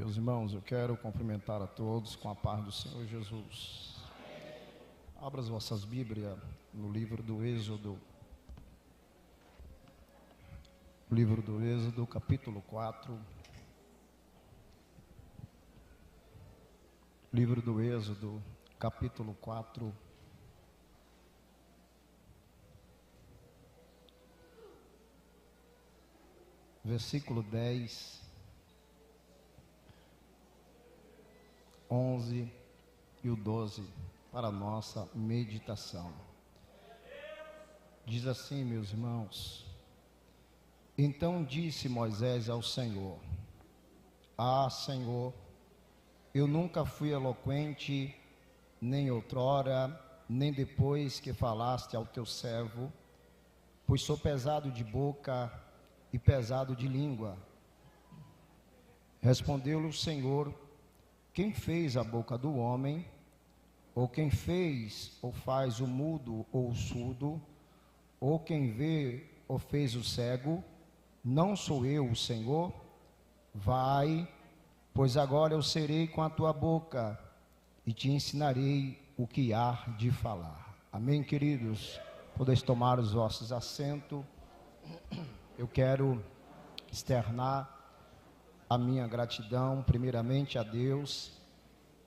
Meus irmãos, eu quero cumprimentar a todos com a paz do Senhor Jesus. Abra as vossas Bíblias no livro do Êxodo. Livro do Êxodo, capítulo 4. Livro do Êxodo, capítulo 4. Versículo 10, 11 e o 12, para a nossa meditação. Diz assim, meus irmãos: Então disse Moisés ao Senhor: Ah, Senhor, eu nunca fui eloquente, nem outrora, nem depois que falaste ao teu servo, pois sou pesado de boca e pesado de língua. Respondeu-lhe o Senhor: Quem fez a boca do homem? Ou quem fez ou faz o mudo ou o surdo? Ou quem vê ou fez o cego? Não sou eu, o Senhor? Vai, pois agora eu serei com a tua boca e te ensinarei o que há de falar. Amém, queridos? Podeis tomar os vossos assentos. Eu quero externar a minha gratidão, primeiramente a Deus,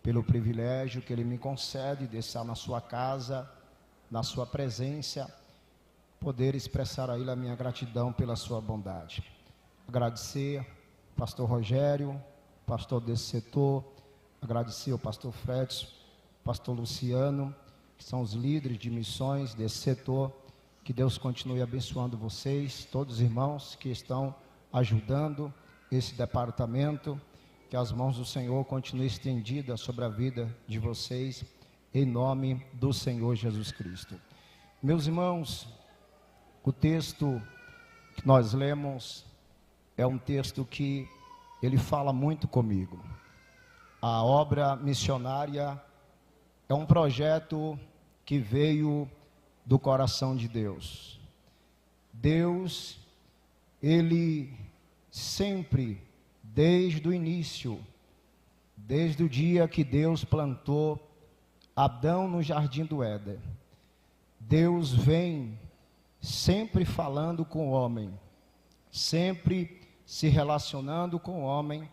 pelo privilégio que Ele me concede de estar na sua casa, na sua presença, poder expressar a Ele a minha gratidão pela sua bondade. Agradecer ao pastor Rogério, pastor desse setor, agradecer ao pastor Fred, pastor Luciano, que são os líderes de missões desse setor. Que Deus continue abençoando vocês, todos os irmãos que estão ajudando esse departamento, que as mãos do Senhor continuem estendidas sobre a vida de vocês, em nome do Senhor Jesus Cristo. Meus irmãos, o texto que nós lemos é um texto que ele fala muito comigo. A obra missionária é um projeto que veio do coração de Deus. Deus, Ele sempre, desde o início, desde o dia que Deus plantou Adão no jardim do Éden, Deus vem sempre falando com o homem, sempre se relacionando com o homem,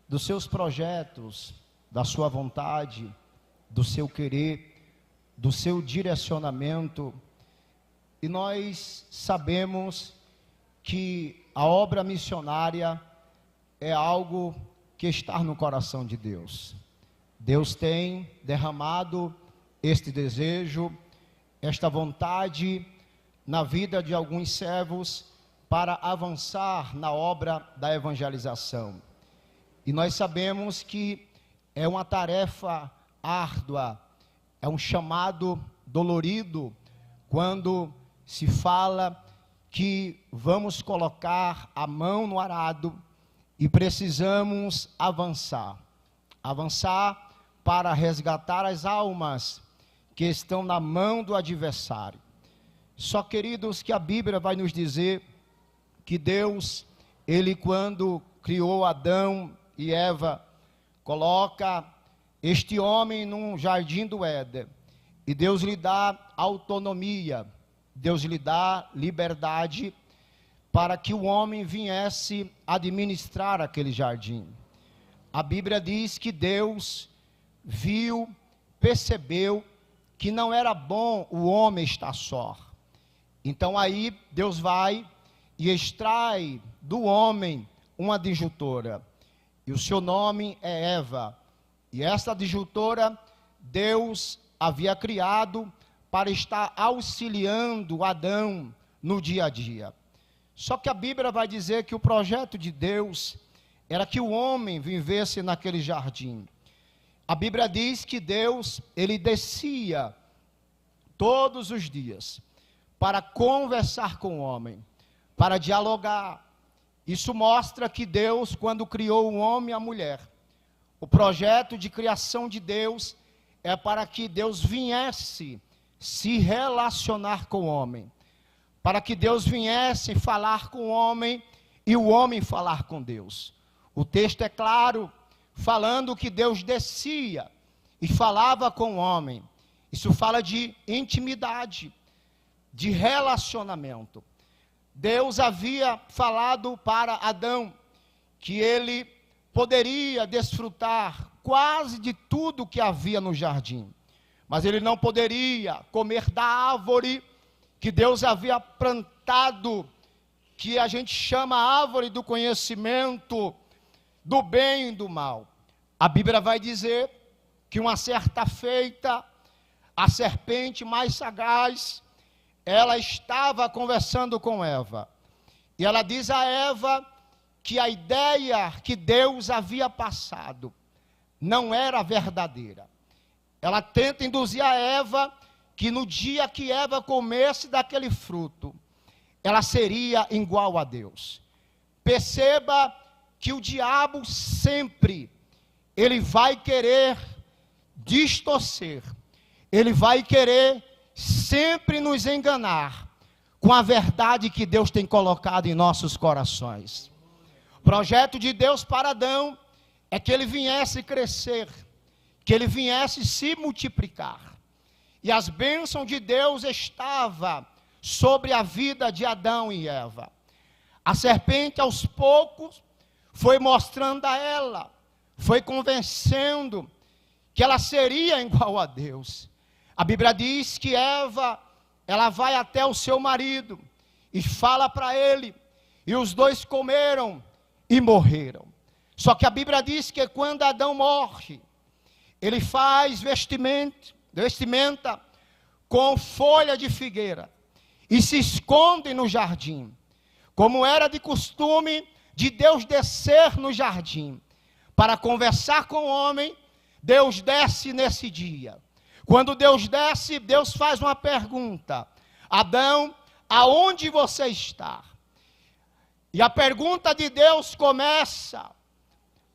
dos seus projetos, da sua vontade, do seu querer, do seu direcionamento. E nós sabemos que a obra missionária é algo que está no coração de Deus. Deus tem derramado este desejo, esta vontade na vida de alguns servos para avançar na obra da evangelização. E nós sabemos que é uma tarefa árdua, é um chamado dolorido quando se fala que vamos colocar a mão no arado e precisamos avançar para resgatar as almas que estão na mão do adversário. Só, queridos, que a Bíblia vai nos dizer que Deus, Ele quando criou Adão e Eva, coloca este homem num jardim do Éden, e Deus lhe dá autonomia, Deus lhe dá liberdade para que o homem viesse administrar aquele jardim. A Bíblia diz que Deus viu, percebeu que não era bom o homem estar só. Então aí Deus vai e extrai do homem uma adjuntora, e o seu nome é Eva. E essa adjuntora, Deus havia criado para estar auxiliando Adão no dia a dia. Só que a Bíblia vai dizer que o projeto de Deus era que o homem vivesse naquele jardim. A Bíblia diz que Deus, Ele descia todos os dias para conversar com o homem, para dialogar. Isso mostra que Deus, quando criou o homem e a mulher, o projeto de criação de Deus é para que Deus viesse se relacionar com o homem, para que Deus viesse falar com o homem e o homem falar com Deus. O texto é claro falando que Deus descia e falava com o homem. Isso fala de intimidade, de relacionamento. Deus havia falado para Adão que ele poderia desfrutar quase de tudo que havia no jardim, mas ele não poderia comer da árvore que Deus havia plantado, que a gente chama árvore do conhecimento do bem e do mal. A Bíblia vai dizer que uma certa feita, a serpente mais sagaz, ela estava conversando com Eva, e ela diz a Eva que a ideia que Deus havia passado não era verdadeira. Ela tenta induzir a Eva que no dia que Eva comesse daquele fruto, ela seria igual a Deus. Perceba que o diabo sempre, ele vai querer distorcer, ele vai querer sempre nos enganar com a verdade que Deus tem colocado em nossos corações. O projeto de Deus para Adão é que ele viesse crescer, que ele viesse se multiplicar. E as bênçãos de Deus estavam sobre a vida de Adão e Eva. A serpente, aos poucos, foi mostrando a ela, foi convencendo que ela seria igual a Deus. A Bíblia diz que Eva, ela vai até o seu marido e fala para ele, e os dois comeram e morreram. Só que a Bíblia diz que quando Adão morre, ele faz vestimenta com folha de figueira e se esconde no jardim. Como era de costume de Deus descer no jardim para conversar com o homem, Deus desce nesse dia. Quando Deus desce, Deus faz uma pergunta: Adão, aonde você está? E a pergunta de Deus começa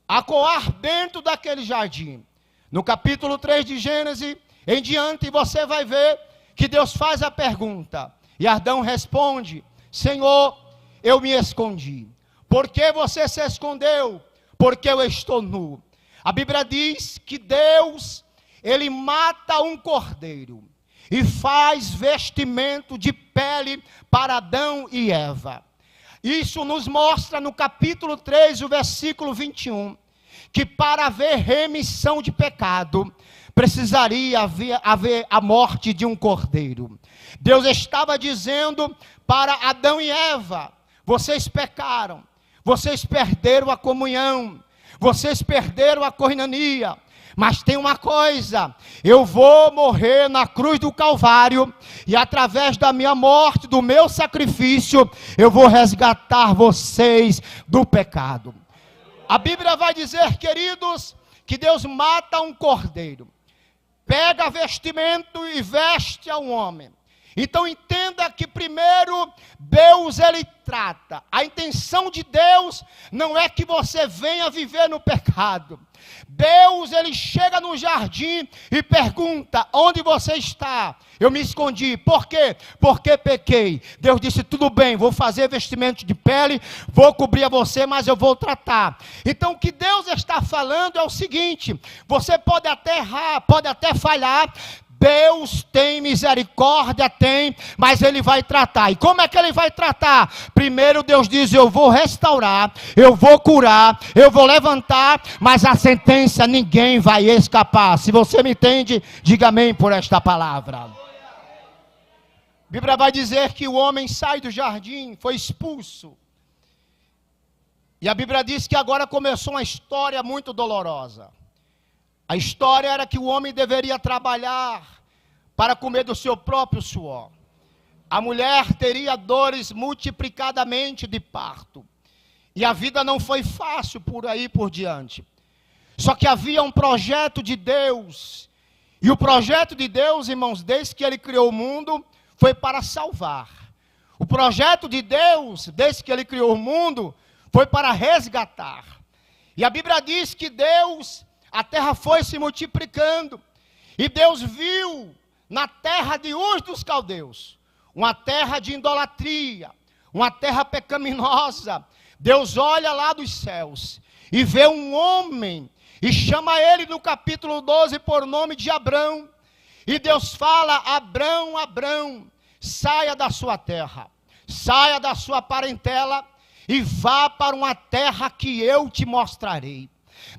a coar dentro daquele jardim. No capítulo 3 de Gênesis, em diante, você vai ver que Deus faz a pergunta. E Adão responde: Senhor, eu me escondi. Por que você se escondeu? Porque eu estou nu. A Bíblia diz que Deus, ele mata um cordeiro e faz vestimento de pele para Adão e Eva. Isso nos mostra no capítulo 3, o versículo 21, que para haver remissão de pecado, precisaria haver a morte de um cordeiro. Deus estava dizendo para Adão e Eva: vocês pecaram, vocês perderam a comunhão, vocês perderam a koinonia. Mas tem uma coisa: eu vou morrer na cruz do Calvário, e através da minha morte, do meu sacrifício, eu vou resgatar vocês do pecado. A Bíblia vai dizer, queridos, que Deus mata um cordeiro, pega vestimento e veste a um homem. Então entenda que primeiro Deus, ele trata. A intenção de Deus não é que você venha viver no pecado. Deus, ele chega no jardim e pergunta: onde você está? Eu me escondi. Por quê? Porque pequei. Deus disse: tudo bem, vou fazer vestimento de pele, vou cobrir a você, mas eu vou tratar. Então o que Deus está falando é o seguinte: você pode até errar, pode até falhar, Deus tem misericórdia, tem, mas Ele vai tratar. E como é que Ele vai tratar? Primeiro Deus diz: eu vou restaurar, eu vou curar, eu vou levantar, mas a sentença ninguém vai escapar. Se você me entende, diga amém por esta palavra. A Bíblia vai dizer que o homem sai do jardim, foi expulso. E a Bíblia diz que agora começou uma história muito dolorosa. A história era que o homem deveria trabalhar para comer do seu próprio suor. A mulher teria dores multiplicadamente de parto. E a vida não foi fácil por aí por diante. Só que havia um projeto de Deus. E o projeto de Deus, irmãos, desde que Ele criou o mundo, foi para salvar. O projeto de Deus, desde que Ele criou o mundo, foi para resgatar. E a Bíblia diz que Deus... a terra foi se multiplicando, e Deus viu na terra de Ur dos Caldeus, uma terra de idolatria, uma terra pecaminosa. Deus olha lá dos céus, e vê um homem, e chama ele no capítulo 12 por nome de Abrão. E Deus fala: Abrão, Abrão, saia da sua terra, saia da sua parentela e vá para uma terra que eu te mostrarei.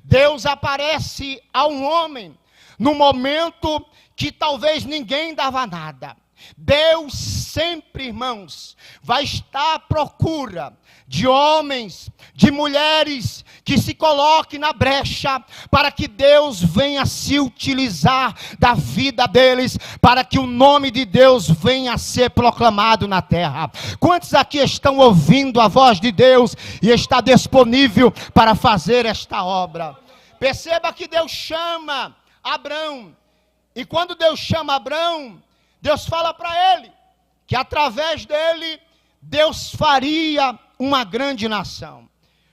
Deus aparece a um homem no momento que talvez ninguém dava nada. Deus sempre, irmãos, vai estar à procura de homens, de mulheres que se coloquem na brecha para que Deus venha se utilizar da vida deles, para que o nome de Deus venha a ser proclamado na terra. Quantos aqui estão ouvindo a voz de Deus e está disponível para fazer esta obra? Perceba que Deus chama Abrão, e quando Deus chama Abrão, Deus fala para ele que através dele Deus faria uma grande nação.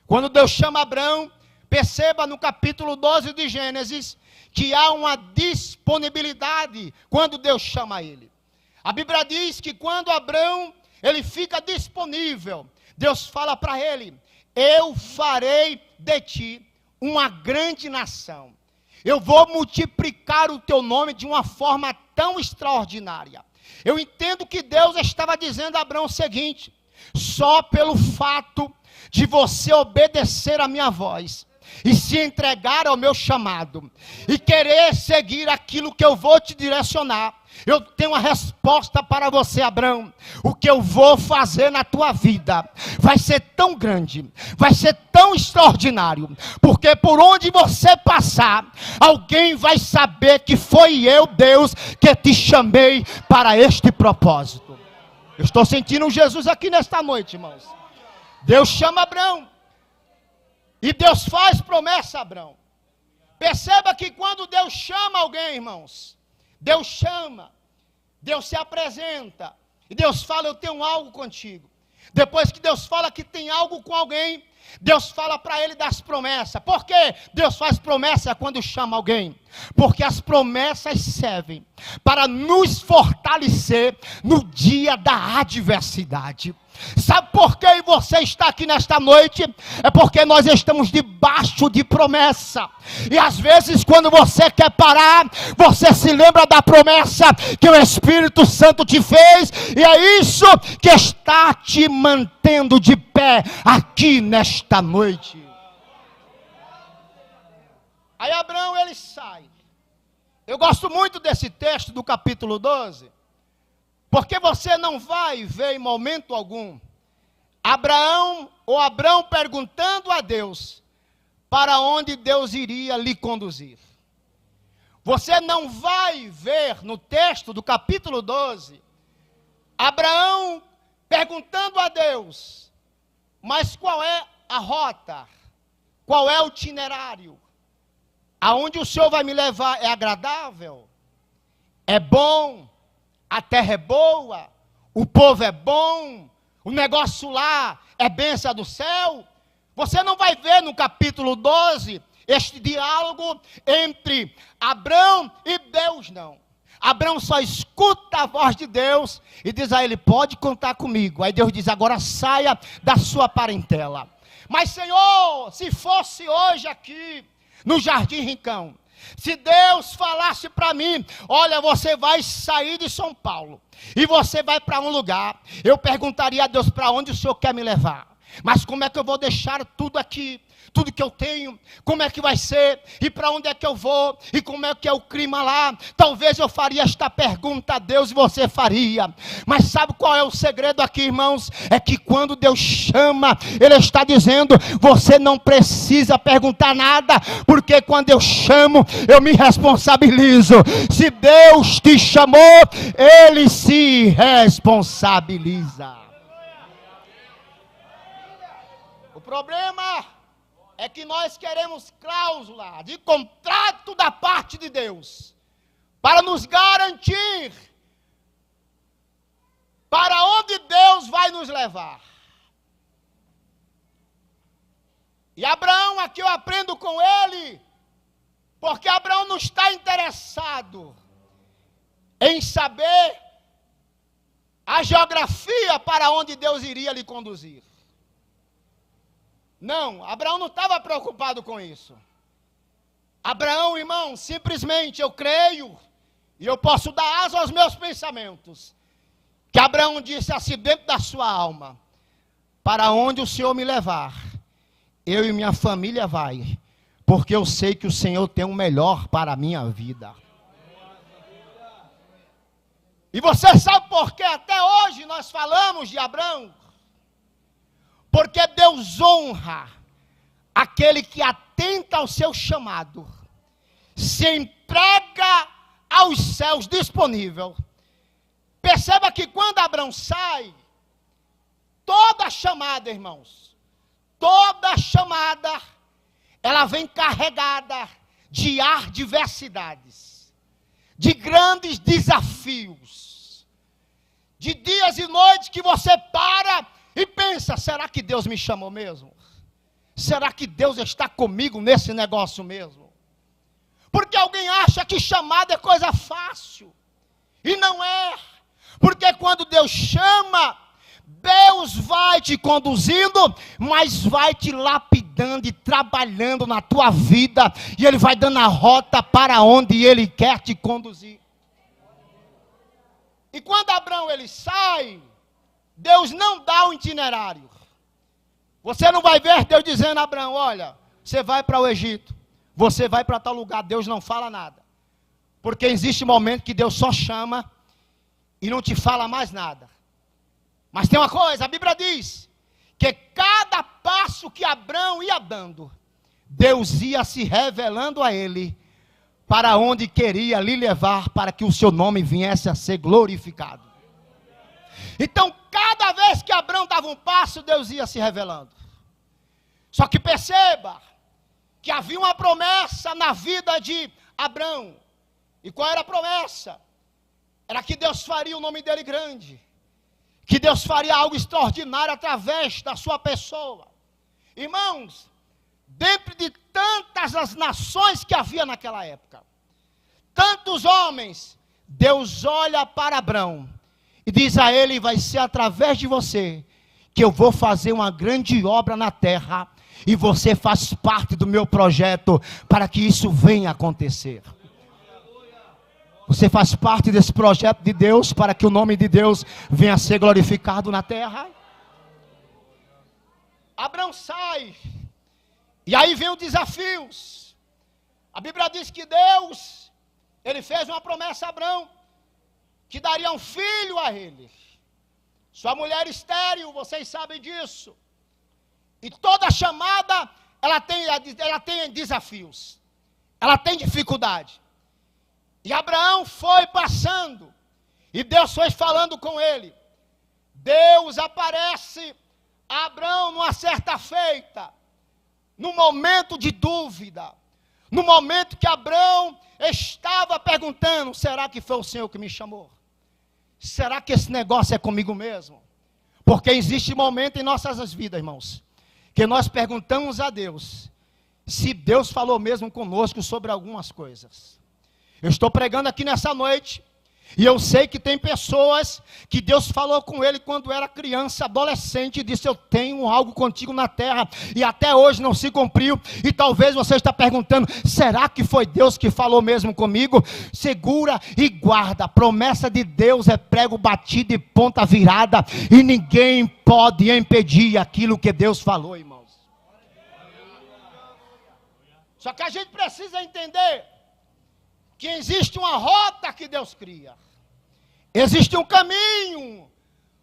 Quando Deus chama Abrão, perceba no capítulo 12 de Gênesis que há uma disponibilidade quando Deus chama ele. A Bíblia diz que quando Abrão ele fica disponível, Deus fala para ele: eu farei de ti uma grande nação. Eu vou multiplicar o teu nome de uma forma tão extraordinária. Eu entendo que Deus estava dizendo a Abrão o seguinte: só pelo fato de você obedecer a minha voz e se entregar ao meu chamado e querer seguir aquilo que eu vou te direcionar, eu tenho uma resposta para você, Abrão. O que eu vou fazer na tua vida vai ser tão grande, vai ser tão extraordinário, porque por onde você passar, alguém vai saber que foi eu, Deus, que te chamei para este propósito. Eu estou sentindo Jesus aqui nesta noite, irmãos. Deus chama Abrão e Deus faz promessa a Abrão. Perceba que quando Deus chama alguém, irmãos, Deus chama, Deus se apresenta e Deus fala: eu tenho algo contigo. Depois que Deus fala que tem algo com alguém, Deus fala para ele das promessas. Por que Deus faz promessa quando chama alguém? Porque as promessas servem para nos fortalecer no dia da adversidade. Sabe por que você está aqui nesta noite? É porque nós estamos debaixo de promessa. E às vezes quando você quer parar, você se lembra da promessa que o Espírito Santo te fez. E é isso que está te mantendo de pé aqui nesta noite. Aí Abrão ele sai. Eu gosto muito desse texto do capítulo 12. Porque você não vai ver em momento algum Abrão perguntando a Deus para onde Deus iria lhe conduzir. Você não vai ver no texto do capítulo 12 Abraão perguntando a Deus: mas qual é a rota? Qual é o itinerário? Aonde o Senhor vai me levar é agradável? É bom? A terra é boa? O povo é bom? O negócio lá é bênção do céu? Você não vai ver no capítulo 12 este diálogo entre Abrão e Deus, não. Abrão só escuta a voz de Deus e diz a ele: pode contar comigo. Aí Deus diz: agora saia da sua parentela. Mas Senhor, se fosse hoje aqui no Jardim Rincão, se Deus falasse para mim: olha, você vai sair de São Paulo e você vai para um lugar, eu perguntaria a Deus: para onde o Senhor quer me levar? Mas como é que eu vou deixar tudo aqui, tudo que eu tenho? Como é que vai ser? E para onde é que eu vou? E como é que é o clima lá? Talvez eu faria esta pergunta a Deus e você faria. Mas sabe qual é o segredo aqui, irmãos? É que quando Deus chama, Ele está dizendo: você não precisa perguntar nada, porque quando eu chamo, eu me responsabilizo. Se Deus te chamou, Ele se responsabiliza. O problema é que nós queremos cláusula de contrato da parte de Deus para nos garantir para onde Deus vai nos levar. E Abraão, aqui eu aprendo com ele, porque Abraão não está interessado em saber a geografia para onde Deus iria lhe conduzir. Não, Abraão não estava preocupado com isso. Abraão, irmão, simplesmente eu creio, e eu posso dar asa aos meus pensamentos, que Abraão disse assim dentro da sua alma: para onde o Senhor me levar, eu e minha família vai, porque eu sei que o Senhor tem o melhor para a minha vida. E você sabe por que até hoje nós falamos de Abraão? Porque Deus honra aquele que atenta ao seu chamado, se entrega aos céus disponível. Perceba que quando Abraão sai, toda chamada, irmãos, toda chamada, ela vem carregada de adversidades, de grandes desafios, de dias e noites que você para e pensa: será que Deus me chamou mesmo? Será que Deus está comigo nesse negócio mesmo? Porque alguém acha que chamada é coisa fácil, e não é. Porque quando Deus chama, Deus vai te conduzindo, mas vai te lapidando e trabalhando na tua vida, e Ele vai dando a rota para onde Ele quer te conduzir. E quando Abraão ele sai, Deus não dá o itinerário. Você não vai ver Deus dizendo a Abraão: olha, você vai para o Egito, você vai para tal lugar. Deus não fala nada, porque existe um momento que Deus só chama e não te fala mais nada. Mas tem uma coisa, a Bíblia diz que cada passo que Abraão ia dando, Deus ia se revelando a ele para onde queria lhe levar, para que o seu nome viesse a ser glorificado. Então, cada vez que Abraão dava um passo, Deus ia se revelando. Só que perceba que havia uma promessa na vida de Abraão. E qual era a promessa? Era que Deus faria o nome dele grande, que Deus faria algo extraordinário através da sua pessoa. Irmãos, dentro de tantas as nações que havia naquela época, tantos homens, Deus olha para Abraão e diz a ele: vai ser através de você que eu vou fazer uma grande obra na terra, e você faz parte do meu projeto para que isso venha acontecer. Você faz parte desse projeto de Deus para que o nome de Deus venha a ser glorificado na terra. Abraão sai, e aí vem os desafios. A Bíblia diz que Deus, ele fez uma promessa a Abraão, que daria um filho a ele. Sua mulher estéril, vocês sabem disso. E toda chamada, ela tem desafios, ela tem dificuldade. E Abraão foi passando, e Deus foi falando com ele. Deus aparece a Abraão numa certa feita, no momento de dúvida, no momento que Abraão estava perguntando: será que foi o Senhor que me chamou? Será que esse negócio é comigo mesmo? Porque existe momento em nossas vidas, irmãos, que nós perguntamos a Deus se Deus falou mesmo conosco sobre algumas coisas. Eu estou pregando aqui nessa noite, e eu sei que tem pessoas que Deus falou com ele quando era criança, adolescente, e disse: eu tenho algo contigo na terra, e até hoje não se cumpriu. E talvez você está perguntando: será que foi Deus que falou mesmo comigo? Segura e guarda. A promessa de Deus é prego batido e ponta virada, e ninguém pode impedir aquilo que Deus falou, irmãos. Só que a gente precisa entender que existe uma rota que Deus cria, existe um caminho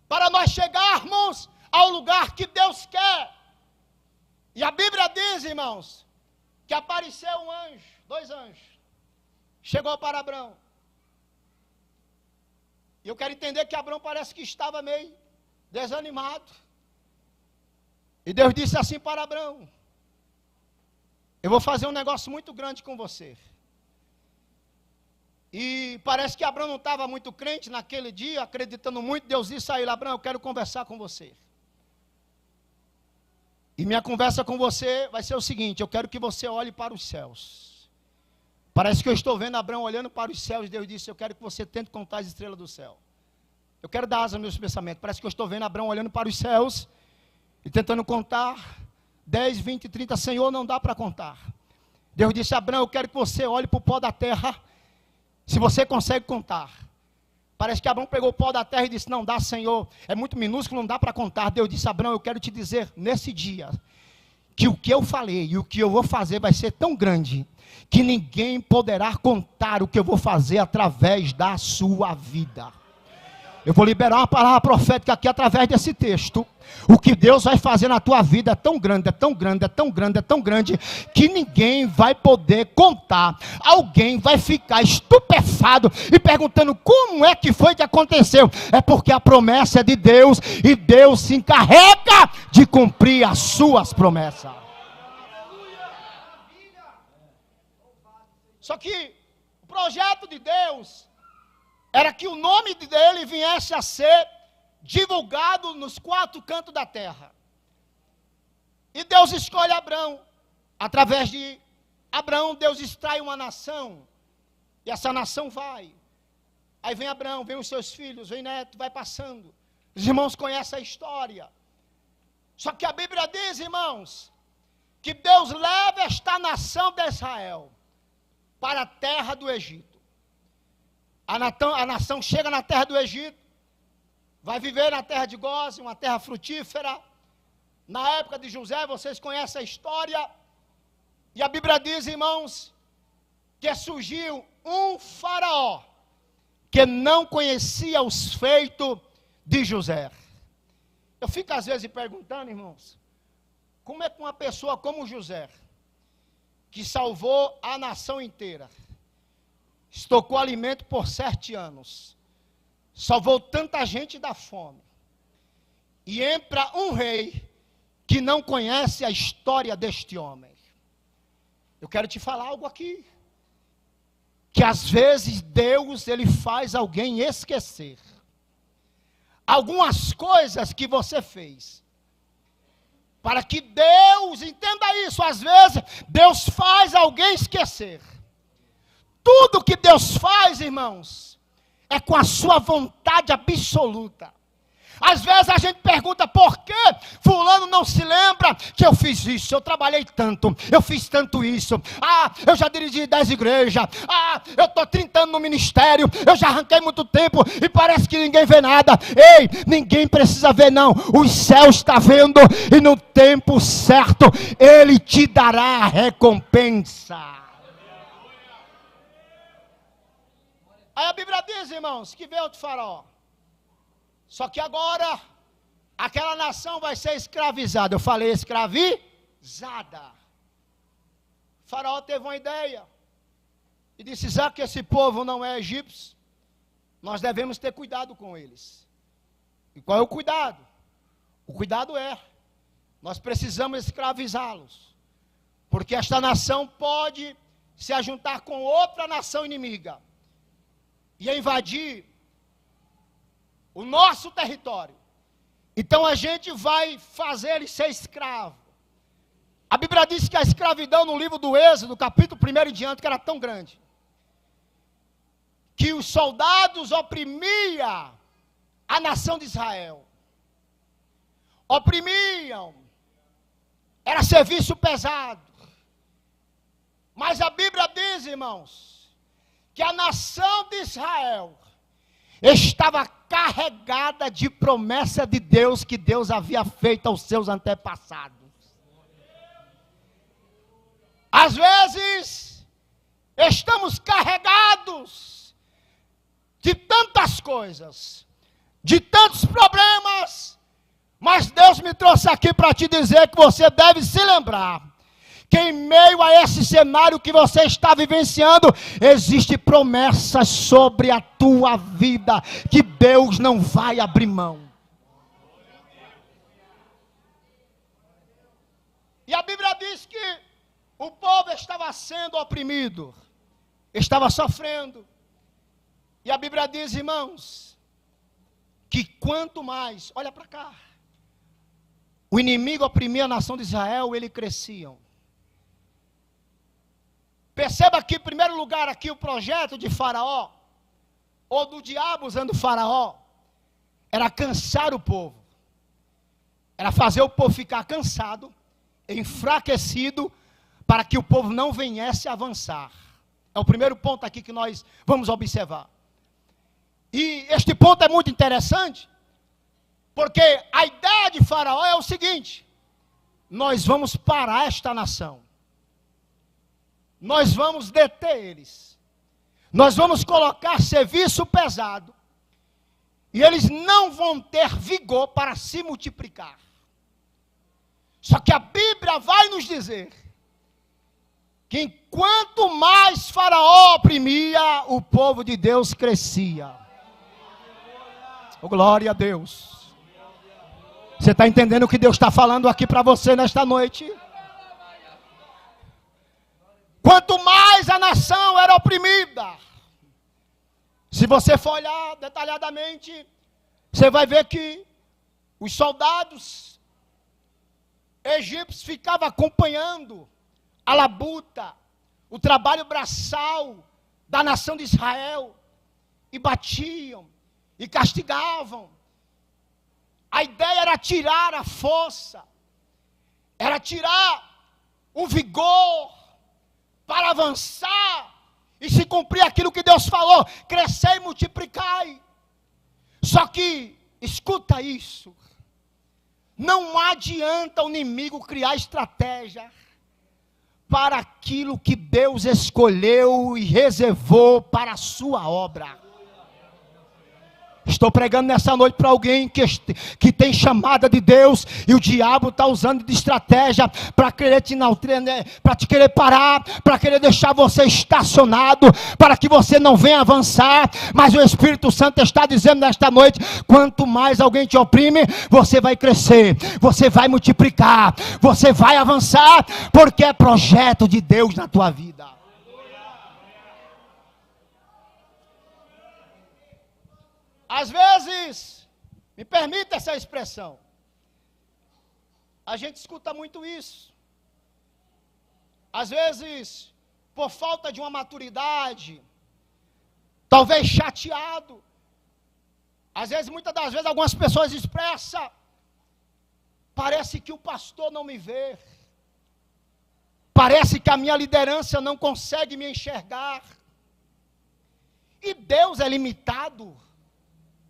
para nós chegarmos ao lugar que Deus quer. E a Bíblia diz, irmãos, que apareceu um anjo, 2 anjos, chegou para Abraão. E eu quero entender que Abraão parece que estava meio desanimado. E Deus disse assim para Abraão: eu vou fazer um negócio muito grande com você. E parece que Abraão não estava muito crente naquele dia, acreditando muito. Deus disse a ele: Abraão, eu quero conversar com você. E minha conversa com você vai ser o seguinte: eu quero que você olhe para os céus. Parece que eu estou vendo Abraão olhando para os céus. Deus disse: eu quero que você tente contar as estrelas do céu. Eu quero dar asa aos meus pensamentos. Parece que eu estou vendo Abraão olhando para os céus e tentando contar 10, 20, 30, Senhor, não dá para contar. Deus disse: Abraão, eu quero que você olhe para o pó da terra, se você consegue contar. Parece que Abraão pegou o pó da terra e disse: não dá, Senhor, é muito minúsculo, não dá para contar. Deus disse: Abraão, eu quero te dizer nesse dia, que o que eu falei e o que eu vou fazer vai ser tão grande, que ninguém poderá contar o que eu vou fazer através da sua vida. Eu vou liberar uma palavra profética aqui através desse texto. O que Deus vai fazer na tua vida é tão grande, é tão grande, é tão grande, é tão grande, que ninguém vai poder contar. Alguém vai ficar estupefado e perguntando: como é que foi que aconteceu? É porque a promessa é de Deus e Deus se encarrega de cumprir as suas promessas. Só que o projeto de Deus era que o nome dele viesse a ser divulgado nos 4 cantos da terra. E Deus escolhe Abraão. Através de Abraão, Deus extrai uma nação. E essa nação vai. Aí vem Abraão, vem os seus filhos, vem neto, vai passando. Os irmãos conhecem a história. Só que a Bíblia diz, irmãos, que Deus leva esta nação de Israel para a terra do Egito. A nação chega na terra do Egito, vai viver na terra de Gósen, uma terra frutífera. Na época de José, vocês conhecem a história. E a Bíblia diz, irmãos, que surgiu um faraó que não conhecia os feitos de José. Eu fico às vezes perguntando, irmãos, como é que uma pessoa como José, que salvou a nação inteira, estocou alimento por 7 anos, salvou tanta gente da fome, e entra um rei que não conhece a história deste homem. Eu quero te falar algo aqui, que às vezes Deus, ele faz alguém esquecer algumas coisas que você fez, para que Deus, entenda isso, às vezes Deus faz alguém esquecer. Tudo que Deus faz, irmãos, é com a sua vontade absoluta. Às vezes a gente pergunta: por que fulano não se lembra que eu fiz isso, eu trabalhei tanto, eu fiz tanto isso, eu já dirigi 10 igrejas, eu estou 30 anos no ministério, eu já arranquei muito tempo e parece que ninguém vê nada. Ei, ninguém precisa ver não, o céu está vendo e no tempo certo Ele te dará a recompensa. Aí a Bíblia diz, irmãos, que veio outro faraó. Só que agora, aquela nação vai ser escravizada. Eu falei escravizada. O faraó teve uma ideia. E disse: já que esse povo não é egípcio, nós devemos ter cuidado com eles. E qual é o cuidado? O cuidado nós precisamos escravizá-los. Porque esta nação pode se ajuntar com outra nação inimiga e invadir o nosso território. Então a gente vai fazer ele ser escravo. A Bíblia diz que a escravidão no livro do Êxodo, capítulo 1 em diante, que era tão grande, que os soldados oprimiam a nação de Israel. Oprimiam. Era serviço pesado. Mas a Bíblia diz, irmãos, que a nação de Israel estava carregada de promessa de Deus que Deus havia feito aos seus antepassados. Às vezes, estamos carregados de tantas coisas, de tantos problemas, mas Deus me trouxe aqui para te dizer que você deve se lembrar que em meio a esse cenário que você está vivenciando, existe promessas sobre a tua vida, que Deus não vai abrir mão. E a Bíblia diz que o povo estava sendo oprimido, estava sofrendo. E a Bíblia diz, irmãos, que quanto mais, olha para cá, o inimigo oprimia a nação de Israel, eles cresciam. Perceba que, em primeiro lugar, aqui o projeto de Faraó, ou do diabo usando Faraó, era cansar o povo. Era fazer o povo ficar cansado, enfraquecido para que o povo não viesse a avançar. É o primeiro ponto aqui que nós vamos observar. E este ponto é muito interessante, porque a ideia de Faraó é o seguinte: nós vamos parar esta nação, nós vamos deter eles, nós vamos colocar serviço pesado, e eles não vão ter vigor para se multiplicar. Só que a Bíblia vai nos dizer que enquanto mais Faraó oprimia, o povo de Deus crescia. Oh, glória a Deus. Você está entendendo o que Deus está falando aqui para você nesta noite? Quanto mais a nação era oprimida, se você for olhar detalhadamente, você vai ver que os soldados egípcios ficavam acompanhando a labuta, o trabalho braçal da nação de Israel, e batiam, e castigavam. A ideia era tirar a força, era tirar o vigor para avançar e se cumprir aquilo que Deus falou: crescer e multiplicai. Só que, escuta isso, não adianta o inimigo criar estratégia para aquilo que Deus escolheu e reservou para a sua obra. Estou pregando nessa noite para alguém que tem chamada de Deus, e o diabo está usando de estratégia para querer para te querer parar, para querer deixar você estacionado, para que você não venha avançar. Mas o Espírito Santo está dizendo nesta noite: quanto mais alguém te oprime, você vai crescer, você vai multiplicar, você vai avançar, porque é projeto de Deus na tua vida. Às vezes, me permita essa expressão, a gente escuta muito isso. Às vezes, por falta de uma maturidade, talvez chateado. Às vezes, muitas das vezes, algumas pessoas expressam: parece que o pastor não me vê, parece que a minha liderança não consegue me enxergar. E Deus é limitado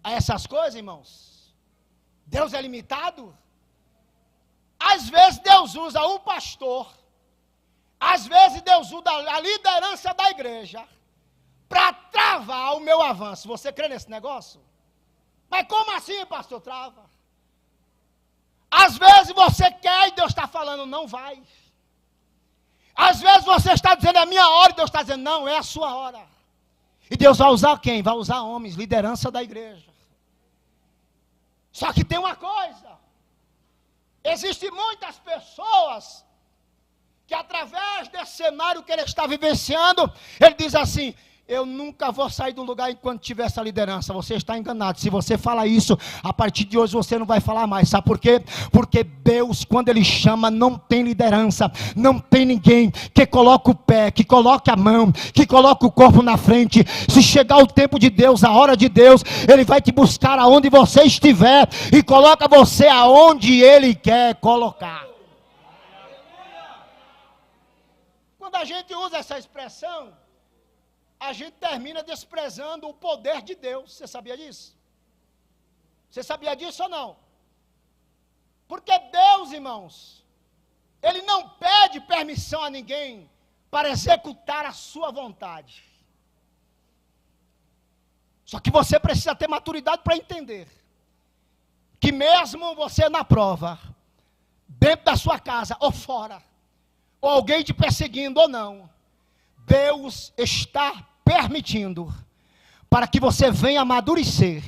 a essas coisas, irmãos? Deus é limitado? Às vezes Deus usa o pastor, às vezes Deus usa a liderança da igreja para travar o meu avanço. Você crê nesse negócio? Mas como assim, pastor, trava? Às vezes você quer e Deus está falando: não vai. Às vezes você está dizendo: é a minha hora, e Deus está dizendo: não, é a sua hora. E Deus vai usar quem? Vai usar homens, liderança da igreja. Só que tem uma coisa: existem muitas pessoas que, através desse cenário que ele está vivenciando, ele diz assim: eu nunca vou sair do lugar enquanto tiver essa liderança. Você está enganado. Se você fala isso, a partir de hoje você não vai falar mais. Sabe por quê? Porque Deus, quando Ele chama, não tem liderança, não tem ninguém que coloque o pé, que coloque a mão, que coloque o corpo na frente. Se chegar o tempo de Deus, a hora de Deus, Ele vai te buscar aonde você estiver e coloca você aonde Ele quer colocar. Quando a gente usa essa expressão, a gente termina desprezando o poder de Deus. Você sabia disso? Você sabia disso ou não? Porque Deus, irmãos, Ele não pede permissão a ninguém para executar a sua vontade. Só que você precisa ter maturidade para entender que mesmo você na prova, dentro da sua casa ou fora, ou alguém te perseguindo ou não, Deus está permitindo para que você venha amadurecer,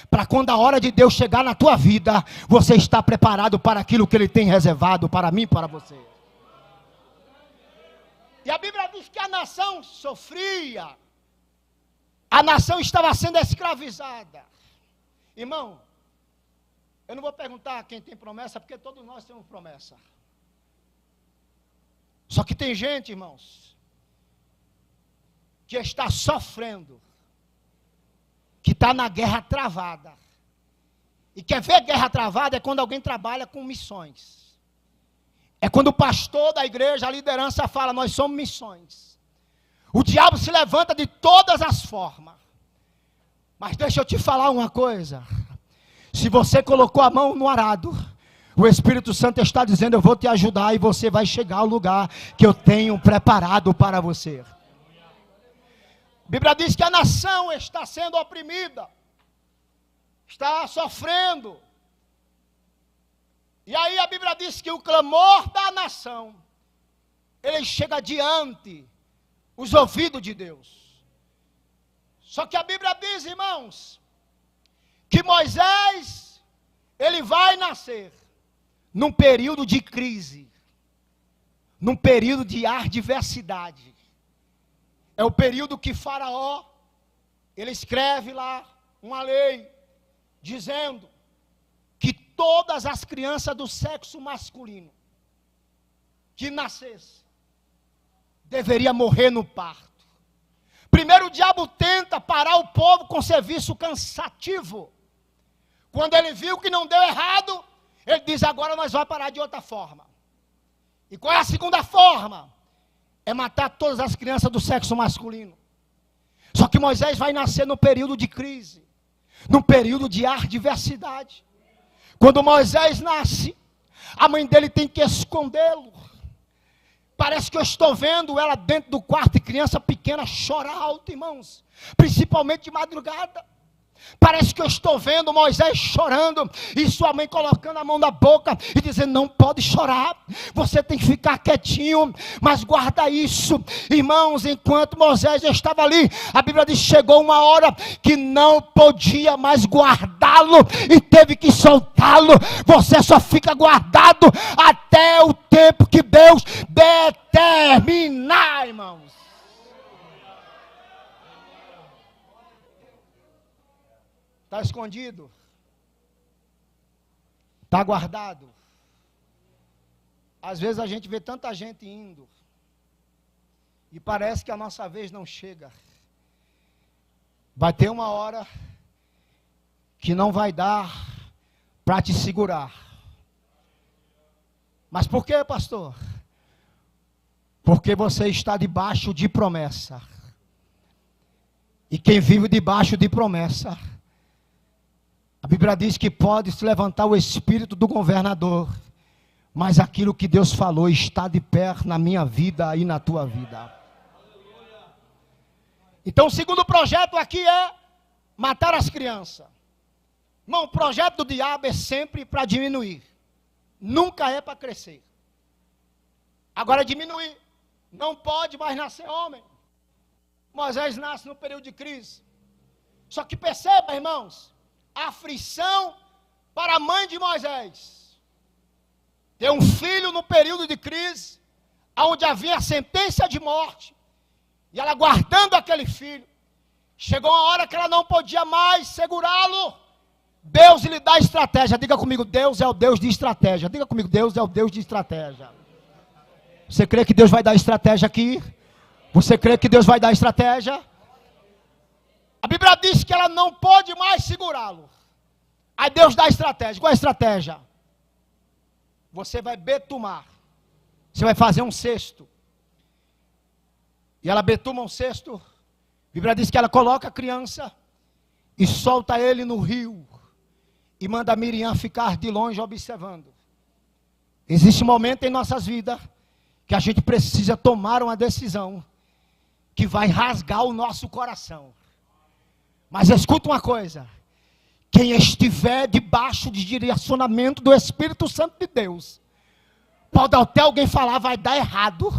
para quando a hora de Deus chegar na tua vida, você está preparado para aquilo que Ele tem reservado para mim e para você. E a Bíblia diz que a nação sofria, a nação estava sendo escravizada. Irmão, eu não vou perguntar quem tem promessa, porque todos nós temos promessa. Só que tem gente, irmãos, que está sofrendo, que está na guerra travada. E quer ver guerra travada é quando alguém trabalha com missões. É quando o pastor da igreja, a liderança fala, nós somos missões. O diabo se levanta de todas as formas. Mas deixa eu te falar uma coisa. Se você colocou a mão no arado, o Espírito Santo está dizendo, eu vou te ajudar e você vai chegar ao lugar que eu tenho preparado para você. A Bíblia diz que a nação está sendo oprimida, está sofrendo. E aí a Bíblia diz que o clamor da nação, ele chega diante os ouvidos de Deus. Só que a Bíblia diz, irmãos, que Moisés, ele vai nascer num período de crise, num período de adversidade. É o período que Faraó, ele escreve lá uma lei, dizendo que todas as crianças do sexo masculino que nascesse, deveria morrer no parto. Primeiro o diabo tenta parar o povo com serviço cansativo. Quando ele viu que não deu errado, ele diz, agora nós vamos parar de outra forma. E qual é a segunda forma? É matar todas as crianças do sexo masculino. Só que Moisés vai nascer no período de crise, no período de adversidade. Quando Moisés nasce, a mãe dele tem que escondê-lo. Parece que eu estou vendo ela dentro do quarto e criança pequena chorar alto, irmãos. Principalmente de madrugada. Parece que eu estou vendo Moisés chorando e sua mãe colocando a mão na boca e dizendo, não pode chorar, você tem que ficar quietinho, mas guarda isso. Irmãos, enquanto Moisés estava ali, a Bíblia diz, chegou uma hora que não podia mais guardá-lo e teve que soltá-lo. Você só fica guardado até o tempo que Deus determinar, irmãos. Está escondido? Está guardado? Às vezes a gente vê tanta gente indo e parece que a nossa vez não chega. Vai ter uma hora que não vai dar para te segurar. Mas por quê, pastor? Porque você está debaixo de promessa. E quem vive debaixo de promessa, a Bíblia diz que pode se levantar o espírito do governador, mas aquilo que Deus falou está de pé na minha vida e na tua vida. Então o segundo projeto aqui é matar as crianças. Irmão, o projeto do diabo é sempre para diminuir, nunca é para crescer. Agora diminuir, não pode mais nascer homem. Moisés nasce no período de crise. Só que perceba, irmãos, aflição para a mãe de Moisés. Ter um filho no período de crise, onde havia sentença de morte, e ela guardando aquele filho, chegou uma hora que ela não podia mais segurá-lo. Deus lhe dá estratégia. Diga comigo, Deus é o Deus de estratégia. Diga comigo, Deus é o Deus de estratégia. Você crê que Deus vai dar estratégia aqui? Você crê que Deus vai dar estratégia? A Bíblia diz que ela não pode mais segurá-lo. Aí Deus dá estratégia. Qual é a estratégia? Você vai betumar. Você vai fazer um cesto. E ela betuma um cesto. A Bíblia diz que ela coloca a criança e solta ele no rio. E manda Miriam ficar de longe observando. Existe um momento em nossas vidas que a gente precisa tomar uma decisão que vai rasgar o nosso coração. Mas escuta uma coisa, quem estiver debaixo de direcionamento do Espírito Santo de Deus, pode até alguém falar, vai dar errado,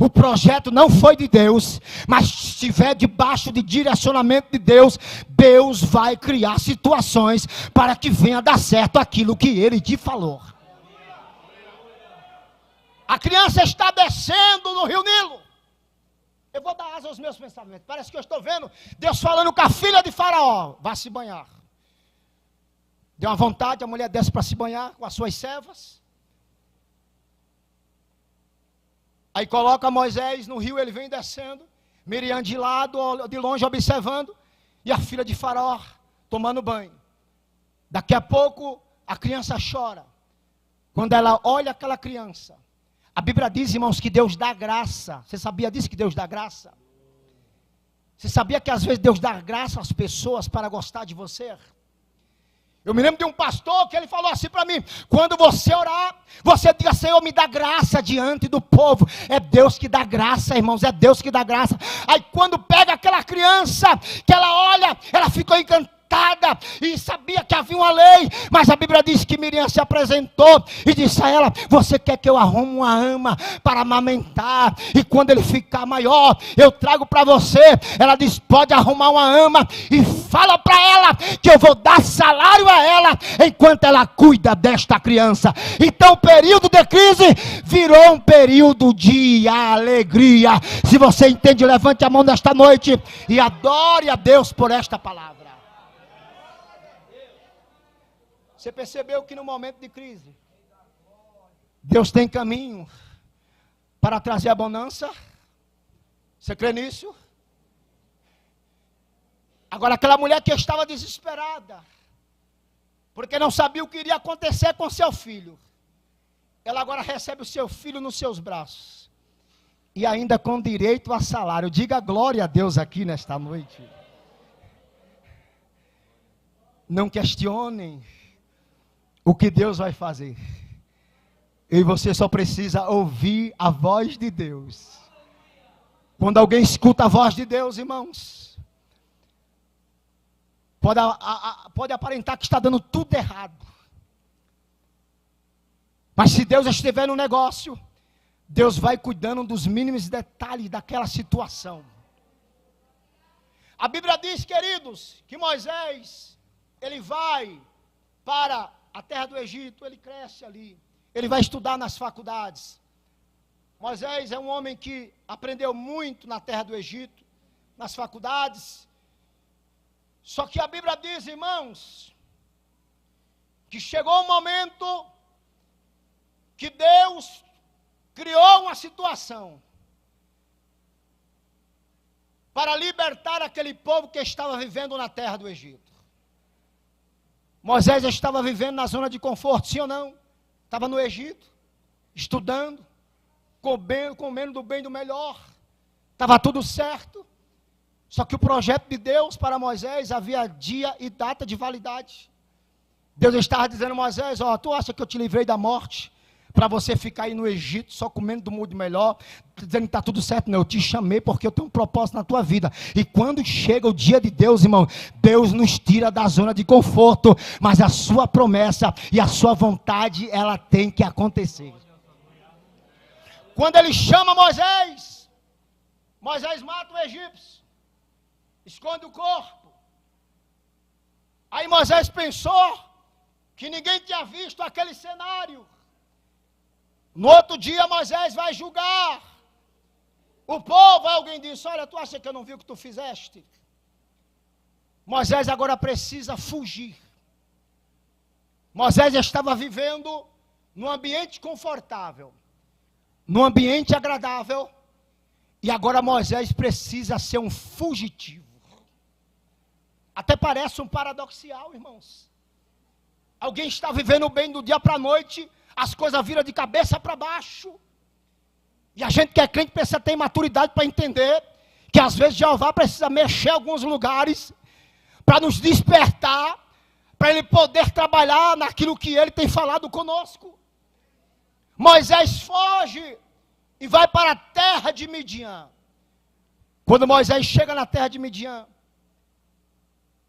o projeto não foi de Deus, mas se estiver debaixo de direcionamento de Deus, Deus vai criar situações para que venha dar certo aquilo que Ele te falou. A criança está descendo no rio Nilo. Eu vou dar asa aos meus pensamentos. Parece que eu estou vendo Deus falando com a filha de Faraó. Vá se banhar. Deu uma vontade, a mulher desce para se banhar com as suas servas. Aí coloca Moisés no rio, ele vem descendo. Miriam de lado, de longe observando. E a filha de Faraó tomando banho. Daqui a pouco a criança chora. Quando ela olha aquela criança, A Bíblia diz, irmãos, que Deus dá graça. Você sabia disso, que Deus dá graça? Você sabia que às vezes Deus dá graça às pessoas para gostar de você? Eu me lembro de um pastor que ele falou assim para mim: quando você orar, você diga: Senhor, me dá graça diante do povo. É Deus que dá graça, irmãos, é Deus que dá graça. Aí quando pega aquela criança, que ela olha, ela ficou encantada e sabia que havia uma lei, mas a Bíblia diz que Miriam se apresentou e disse a ela: você quer que eu arrume uma ama para amamentar, e quando ele ficar maior, eu trago para você? Ela disse: pode arrumar uma ama e fala para ela que eu vou dar salário a ela enquanto ela cuida desta criança. Então o período de crise virou um período de alegria. Se você entende, levante a mão nesta noite e adore a Deus por esta palavra. Você percebeu que no momento de crise, Deus tem caminho para trazer a bonança? Você crê nisso? Agora, aquela mulher que estava desesperada, porque não sabia o que iria acontecer com seu filho, ela agora recebe o seu filho nos seus braços, e ainda com direito a salário. Diga glória a Deus aqui nesta noite. Não questionem o que Deus vai fazer. E você só precisa ouvir a voz de Deus. Quando alguém escuta a voz de Deus, irmãos, pode aparentar que está dando tudo errado. Mas se Deus estiver no negócio, Deus vai cuidando dos mínimos detalhes daquela situação. A Bíblia diz, queridos, que Moisés, ele vai para a terra do Egito, ele cresce ali, ele vai estudar nas faculdades. Moisés é um homem que aprendeu muito na terra do Egito, nas faculdades. Só que a Bíblia diz, irmãos, que chegou um momento que Deus criou uma situação para libertar aquele povo que estava vivendo na terra do Egito. Moisés estava vivendo na zona de conforto, sim ou não? Estava no Egito, estudando, comendo do bem e do melhor. Estava tudo certo. Só que o projeto de Deus para Moisés havia dia e data de validade. Deus estava dizendo a Moisés: ó, tu acha que eu te livrei da morte para você ficar aí no Egito só comendo do mundo melhor, dizendo que está tudo certo? Não, eu te chamei porque eu tenho um propósito na tua vida. E quando chega o dia de Deus, irmão, Deus nos tira da zona de conforto, mas a sua promessa e a sua vontade, ela tem que acontecer. Quando ele chama Moisés, Moisés mata o egípcio, esconde o corpo. Aí Moisés pensou que ninguém tinha visto aquele cenário. No outro dia Moisés vai julgar o povo. Alguém disse: olha, tu acha que eu não vi o que tu fizeste? Moisés agora precisa fugir. Moisés estava vivendo num ambiente confortável, num ambiente agradável, e agora Moisés precisa ser um fugitivo. Até parece um paradoxal, irmãos. Alguém está vivendo bem do dia para a noite, as coisas viram de cabeça para baixo. E a gente que é crente precisa ter maturidade para entender que às vezes Jeová precisa mexer em alguns lugares para nos despertar, para ele poder trabalhar naquilo que ele tem falado conosco. Moisés foge e vai para a terra de Midian. Quando Moisés chega na terra de Midian,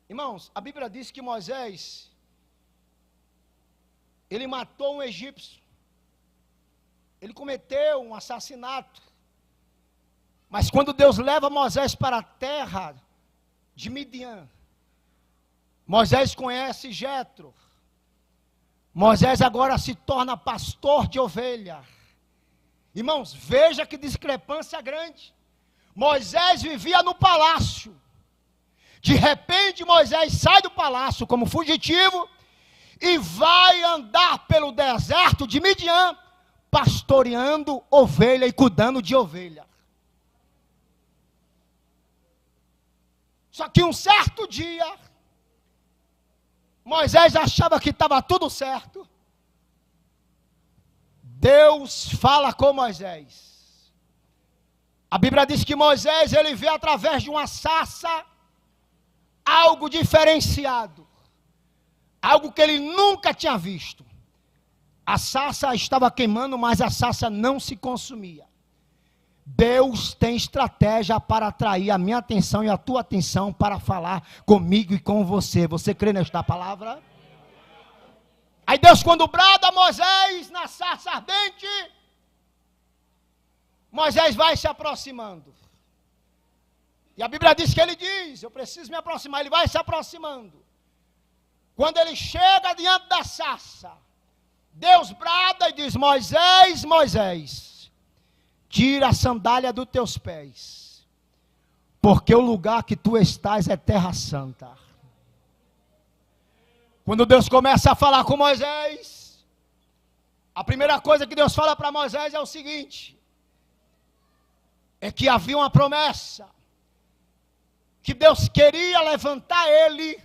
irmãos, a Bíblia diz que Moisés, ele matou um egípcio. Ele cometeu um assassinato. Mas quando Deus leva Moisés para a terra de Midian, Moisés conhece Jetro. Moisés agora se torna pastor de ovelha. Irmãos, veja que discrepância grande. Moisés vivia no palácio. De repente Moisés sai do palácio como fugitivo e vai andar pelo deserto de Midian, pastoreando ovelha e cuidando de ovelha. Só que um certo dia, Moisés achava que estava tudo certo. Deus fala com Moisés. A Bíblia diz que Moisés, ele vê através de uma sarça algo diferenciado, algo que ele nunca tinha visto. A sarça estava queimando, mas a sarça não se consumia. Deus tem estratégia para atrair a minha atenção e a tua atenção para falar comigo e com você. Você crê nesta palavra? Aí Deus, quando brada a Moisés na sarça ardente, Moisés vai se aproximando. E a Bíblia diz que ele diz, eu preciso me aproximar, ele vai se aproximando. Quando ele chega diante da sarça, Deus brada e diz: Moisés, Moisés, tira a sandália dos teus pés, porque o lugar que tu estás é terra santa. Quando Deus começa a falar com Moisés, a primeira coisa que Deus fala para Moisés é o seguinte: é que havia uma promessa, que Deus queria levantar ele,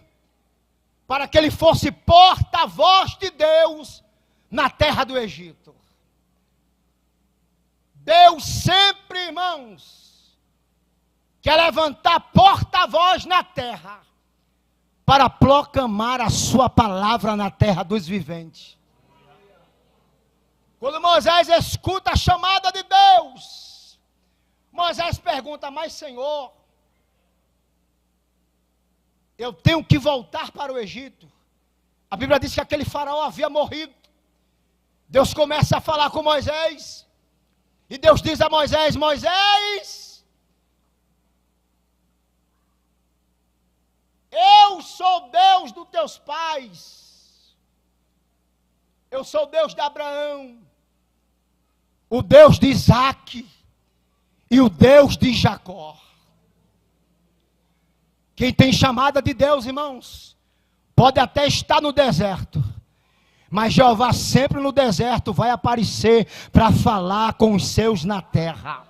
para que ele fosse porta-voz de Deus na terra do Egito. Deus sempre, irmãos, quer levantar porta-voz na terra, para proclamar a sua palavra na terra dos viventes. Quando Moisés escuta a chamada de Deus, Moisés pergunta: mas Senhor, eu tenho que voltar para o Egito. A Bíblia diz que aquele faraó havia morrido. Deus começa a falar com Moisés, e Deus diz a Moisés: Moisés, eu sou Deus dos teus pais, eu sou Deus de Abraão, o Deus de Isaque e o Deus de Jacó. Quem tem chamada de Deus, irmãos, pode até estar no deserto, mas Jeová sempre no deserto vai aparecer para falar com os seus na terra.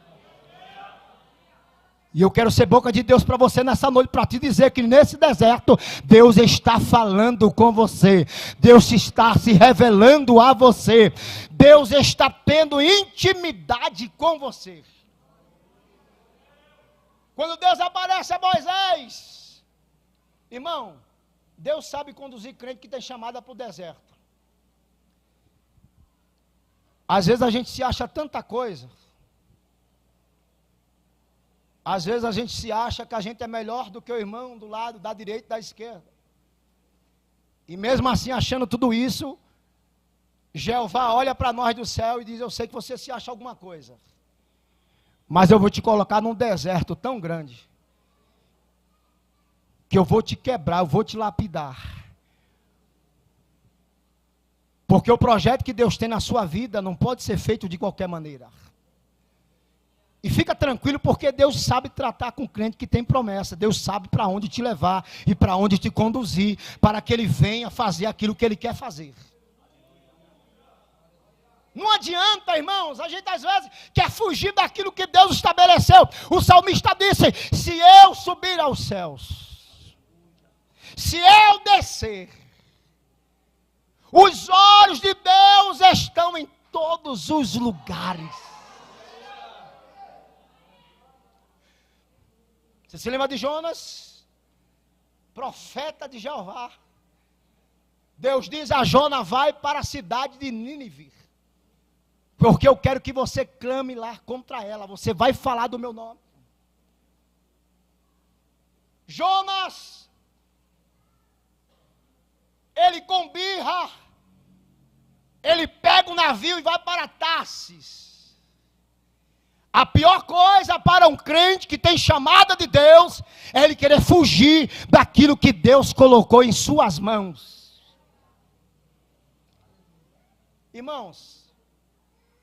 E eu quero ser boca de Deus para você nessa noite, para te dizer que nesse deserto, Deus está falando com você. Deus está se revelando a você. Deus está tendo intimidade com você. Quando Deus aparece a Moisés, irmão, Deus sabe conduzir crente que tem chamada para o deserto. Às vezes a gente se acha tanta coisa. Às vezes a gente se acha que a gente é melhor do que o irmão do lado, da direita e da esquerda. E mesmo assim, achando tudo isso, Jeová olha para nós do céu e diz: eu sei que você se acha alguma coisa, mas eu vou te colocar num deserto tão grande, que eu vou te quebrar, eu vou te lapidar. Porque o projeto que Deus tem na sua vida não pode ser feito de qualquer maneira. E fica tranquilo, porque Deus sabe tratar com o crente que tem promessa. Deus sabe para onde te levar e para onde te conduzir, para que ele venha fazer aquilo que ele quer fazer. Não adianta, irmãos, a gente às vezes quer fugir daquilo que Deus estabeleceu. O salmista disse: se eu subir aos céus, se eu descer, os olhos de Deus estão em todos os lugares. Você se lembra de Jonas? Profeta de Jeová. Deus diz a Jonas: vai para a cidade de Nínive, porque eu quero que você clame lá contra ela. Você vai falar do meu nome. Jonas, ele com birra, ele pega o navio e vai para Tarsis. A pior coisa para um crente que tem chamada de Deus é ele querer fugir daquilo que Deus colocou em suas mãos. Irmãos,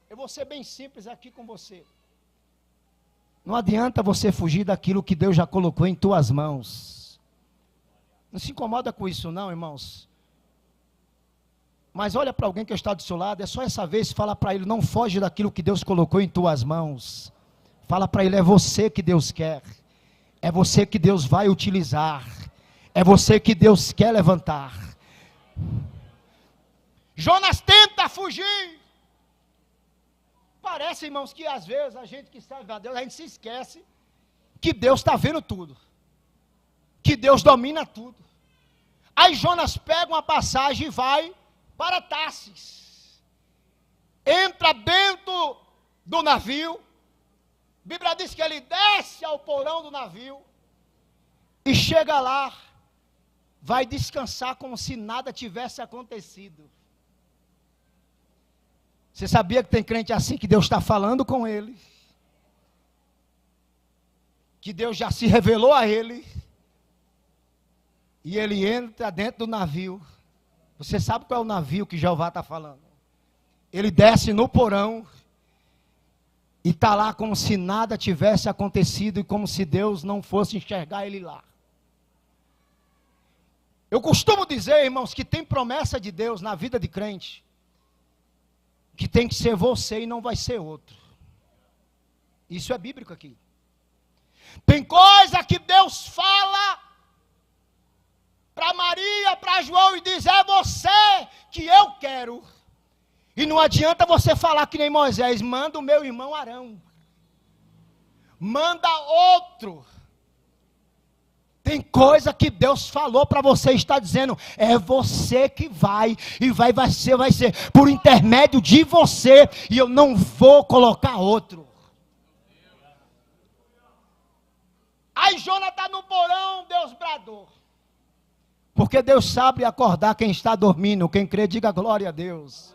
eu vou ser bem simples aqui com você. Não adianta você fugir daquilo que Deus já colocou em tuas mãos. Não se incomoda com isso não, irmãos. Mas olha para alguém que está do seu lado, é só essa vez, fala para ele: não foge daquilo que Deus colocou em tuas mãos. Fala para ele: é você que Deus quer, é você que Deus vai utilizar, é você que Deus quer levantar. Jonas tenta fugir, Parece, irmãos, que às vezes a gente que serve a Deus, a gente se esquece que Deus está vendo tudo, que Deus domina tudo. Aí Jonas pega uma passagem e vai para Tarsis, entra dentro do navio. A Bíblia diz que ele desce ao porão do navio e chega lá, vai descansar como se nada tivesse acontecido. Você sabia que tem crente assim, que Deus está falando com ele, que Deus já se revelou a ele, e ele entra dentro do navio. Você sabe qual é o navio que Jeová está falando? Ele desce no porão e está lá como se nada tivesse acontecido e como se Deus não fosse enxergar ele lá. Eu costumo dizer, irmãos, que tem promessa de Deus na vida de crente, que tem que ser você e não vai ser outro. Isso é bíblico aqui. Tem coisa que Deus fala para Maria, para João e diz: é você que eu quero. E não adianta você falar que nem Moisés: manda o meu irmão Arão, manda outro. Tem coisa que Deus falou para você, está dizendo: é você que vai, e vai ser por intermédio de você, e eu não vou colocar outro. Aí Jonas está no porão, Deus bradou. Porque Deus sabe acordar quem está dormindo. Quem crê, diga glória a Deus.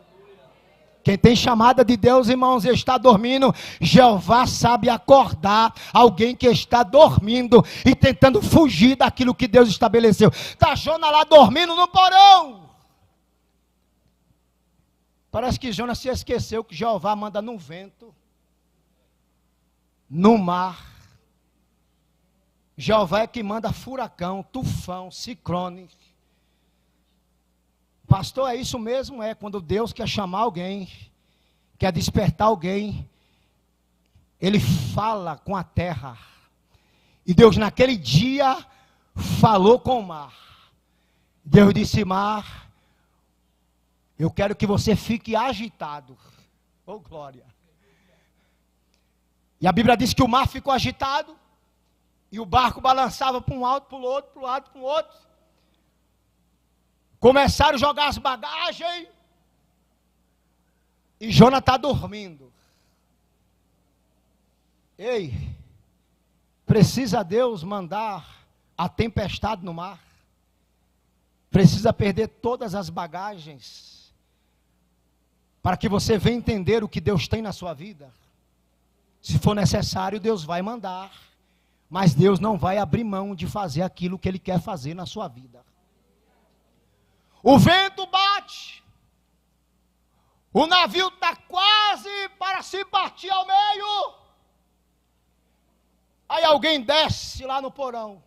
Quem tem chamada de Deus, irmãos, e está dormindo, Jeová sabe acordar alguém que está dormindo e tentando fugir daquilo que Deus estabeleceu. Está Jonas lá dormindo no porão. Parece que Jonas se esqueceu que Jeová manda no vento, no mar. Jeová é que manda furacão, tufão, ciclone. Pastor, é isso mesmo? É quando Deus quer chamar alguém, quer despertar alguém, Ele fala com a terra. E Deus naquele dia falou com o mar. Deus disse: mar, eu quero que você fique agitado. Oh glória. E a Bíblia diz que o mar ficou agitado. E o barco balançava para um lado, para o outro, para um lado, para o outro. Começaram a jogar as bagagens. E Jonas está dormindo. Ei, precisa Deus mandar a tempestade no mar? Precisa perder todas as bagagens para que você venha entender o que Deus tem na sua vida? Se for necessário, Deus vai mandar. Mas Deus não vai abrir mão de fazer aquilo que Ele quer fazer na sua vida. O vento bate. O navio está quase para se partir ao meio. Aí alguém desce lá no porão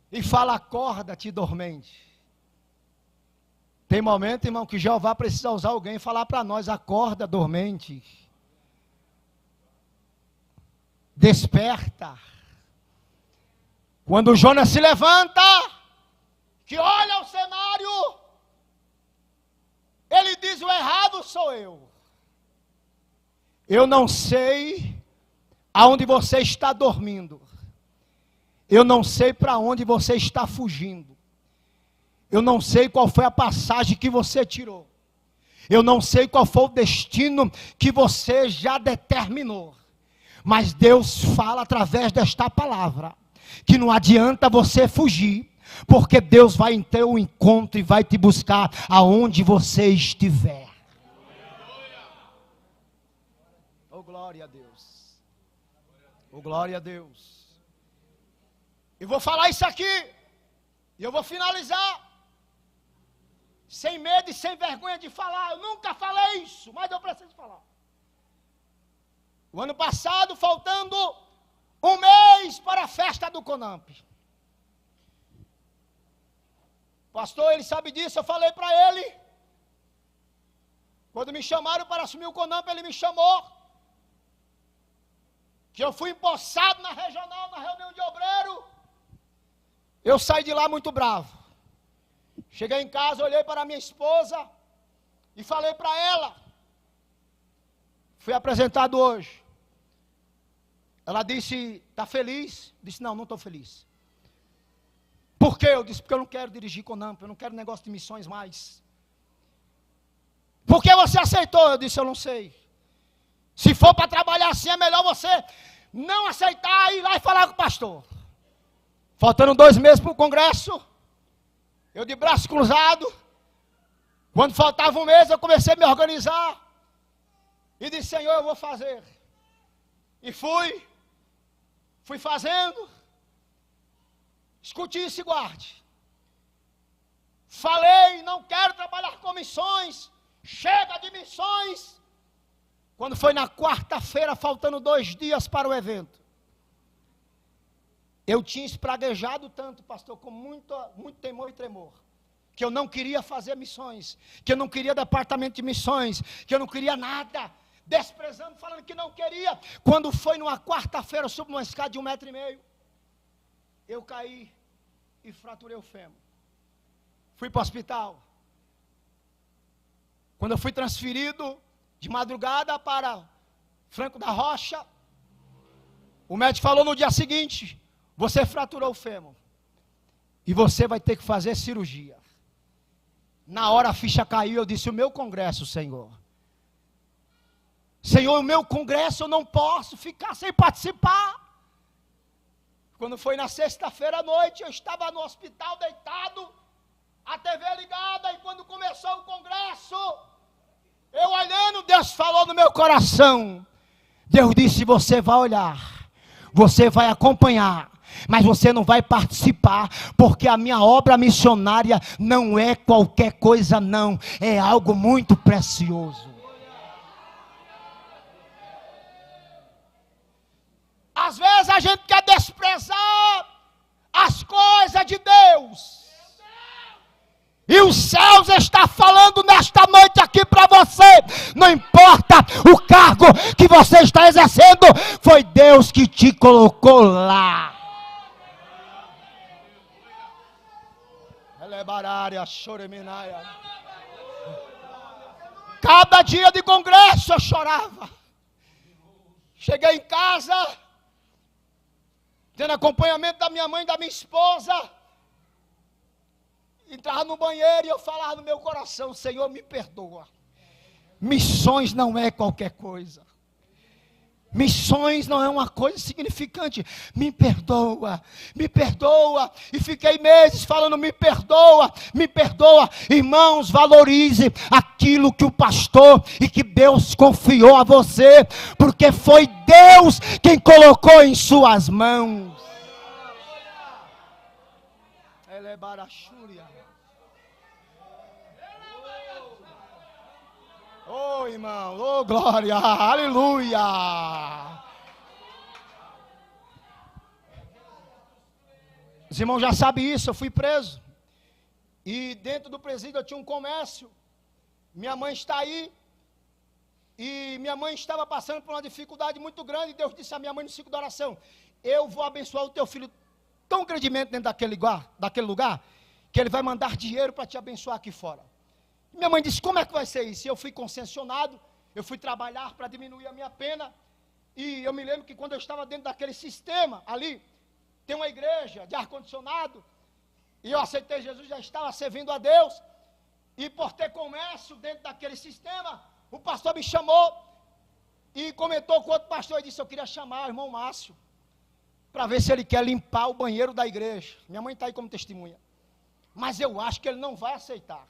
e fala: acorda-te, dormente. Tem momento, irmão, que Jeová precisa usar alguém e falar para nós: acorda, dormente. Desperta. Quando Jonas se levanta, que olha o cenário, ele diz: o errado sou eu. Eu não sei aonde você está dormindo. Eu não sei para onde você está fugindo. Eu não sei qual foi a passagem que você tirou. Eu não sei qual foi o destino que você já determinou. Mas Deus fala através desta palavra que não adianta você fugir, porque Deus vai ter um encontro e vai te buscar aonde você estiver. Oh glória a Deus. Oh glória a Deus. Eu vou falar isso aqui e eu vou finalizar sem medo e sem vergonha de falar. Eu nunca falei isso, mas eu preciso falar. O ano passado, faltando um mês para a festa do Conamp. Pastor, ele sabe disso, eu falei para ele. Quando me chamaram para assumir o Conamp, ele me chamou. Que eu fui empossado na regional, na reunião de obreiro. Eu saí de lá muito bravo. Cheguei em casa, olhei para minha esposa e falei para ela: Fui apresentado hoje. Ela disse, está feliz? Disse, não estou feliz. Por quê? Eu disse, porque eu não quero dirigir Conamp, eu não quero negócio de missões mais. Por que você aceitou? Eu disse, eu não sei. Se for para trabalhar assim, é melhor você não aceitar e ir lá e falar com o pastor. Faltando 2 meses para o congresso, eu de braço cruzado. Quando faltava 1 mês, eu comecei a me organizar. E disse, Senhor, eu vou fazer. E fui fazendo. Escute isso e guarde. Falei, não quero trabalhar com missões. Chega de missões. Quando foi na quarta-feira, faltando 2 dias para o evento, eu tinha espraguejado tanto, pastor, com muito temor e tremor, que eu não queria fazer missões, que eu não queria departamento de missões, que eu não queria nada, desprezando, falando que não queria. Quando foi numa quarta-feira, eu subi uma escada de 1,5 metro, eu caí e fraturei o fêmur. Fui para o hospital. Quando eu fui transferido de madrugada para Franco da Rocha, o médico falou no dia seguinte, você fraturou o fêmur e você vai ter que fazer cirurgia. Na hora a ficha caiu, eu disse, o meu congresso, Senhor, o meu congresso eu não posso ficar sem participar. Quando foi na sexta-feira à noite, eu estava no hospital deitado, a TV ligada, e quando começou o congresso, eu olhando, Deus falou no meu coração. Deus disse, você vai olhar, você vai acompanhar, mas você não vai participar, porque a minha obra missionária não é qualquer coisa não, é algo muito precioso. Às vezes a gente quer desprezar as coisas de Deus, e os céus está falando nesta noite aqui para você, não importa o cargo que você está exercendo, foi Deus que te colocou lá. Cada dia de congresso eu chorava. Cheguei em casa, tendo acompanhamento da minha mãe e da minha esposa, entrava no banheiro e eu falava no meu coração, Senhor, me perdoa. Missões não é qualquer coisa. Missões não é uma coisa insignificante. Me perdoa, me perdoa. E fiquei meses falando, me perdoa, me perdoa. Irmãos, valorize aquilo que o pastor e que Deus confiou a você, porque foi Deus quem colocou em suas mãos. Ela é barachúria. Oh, irmão, oh, glória, aleluia. Os irmãos já sabem isso, eu fui preso. E dentro do presídio eu tinha um comércio. Minha mãe está aí. E minha mãe estava passando por uma dificuldade muito grande. E Deus disse a minha mãe no ciclo da oração, eu vou abençoar o teu filho tão grandemente dentro daquele lugar, que ele vai mandar dinheiro para te abençoar aqui fora. Minha mãe disse, como é que vai ser isso? Eu fui concessionado, eu fui trabalhar para diminuir a minha pena, e eu me lembro que quando eu estava dentro daquele sistema, ali, tem uma igreja de ar-condicionado, e eu aceitei Jesus, já estava servindo a Deus, e por ter comércio dentro daquele sistema, o pastor me chamou, e comentou com outro pastor, e disse, eu queria chamar o irmão Márcio, para ver se ele quer limpar o banheiro da igreja. Minha mãe está aí como testemunha, mas eu acho que ele não vai aceitar.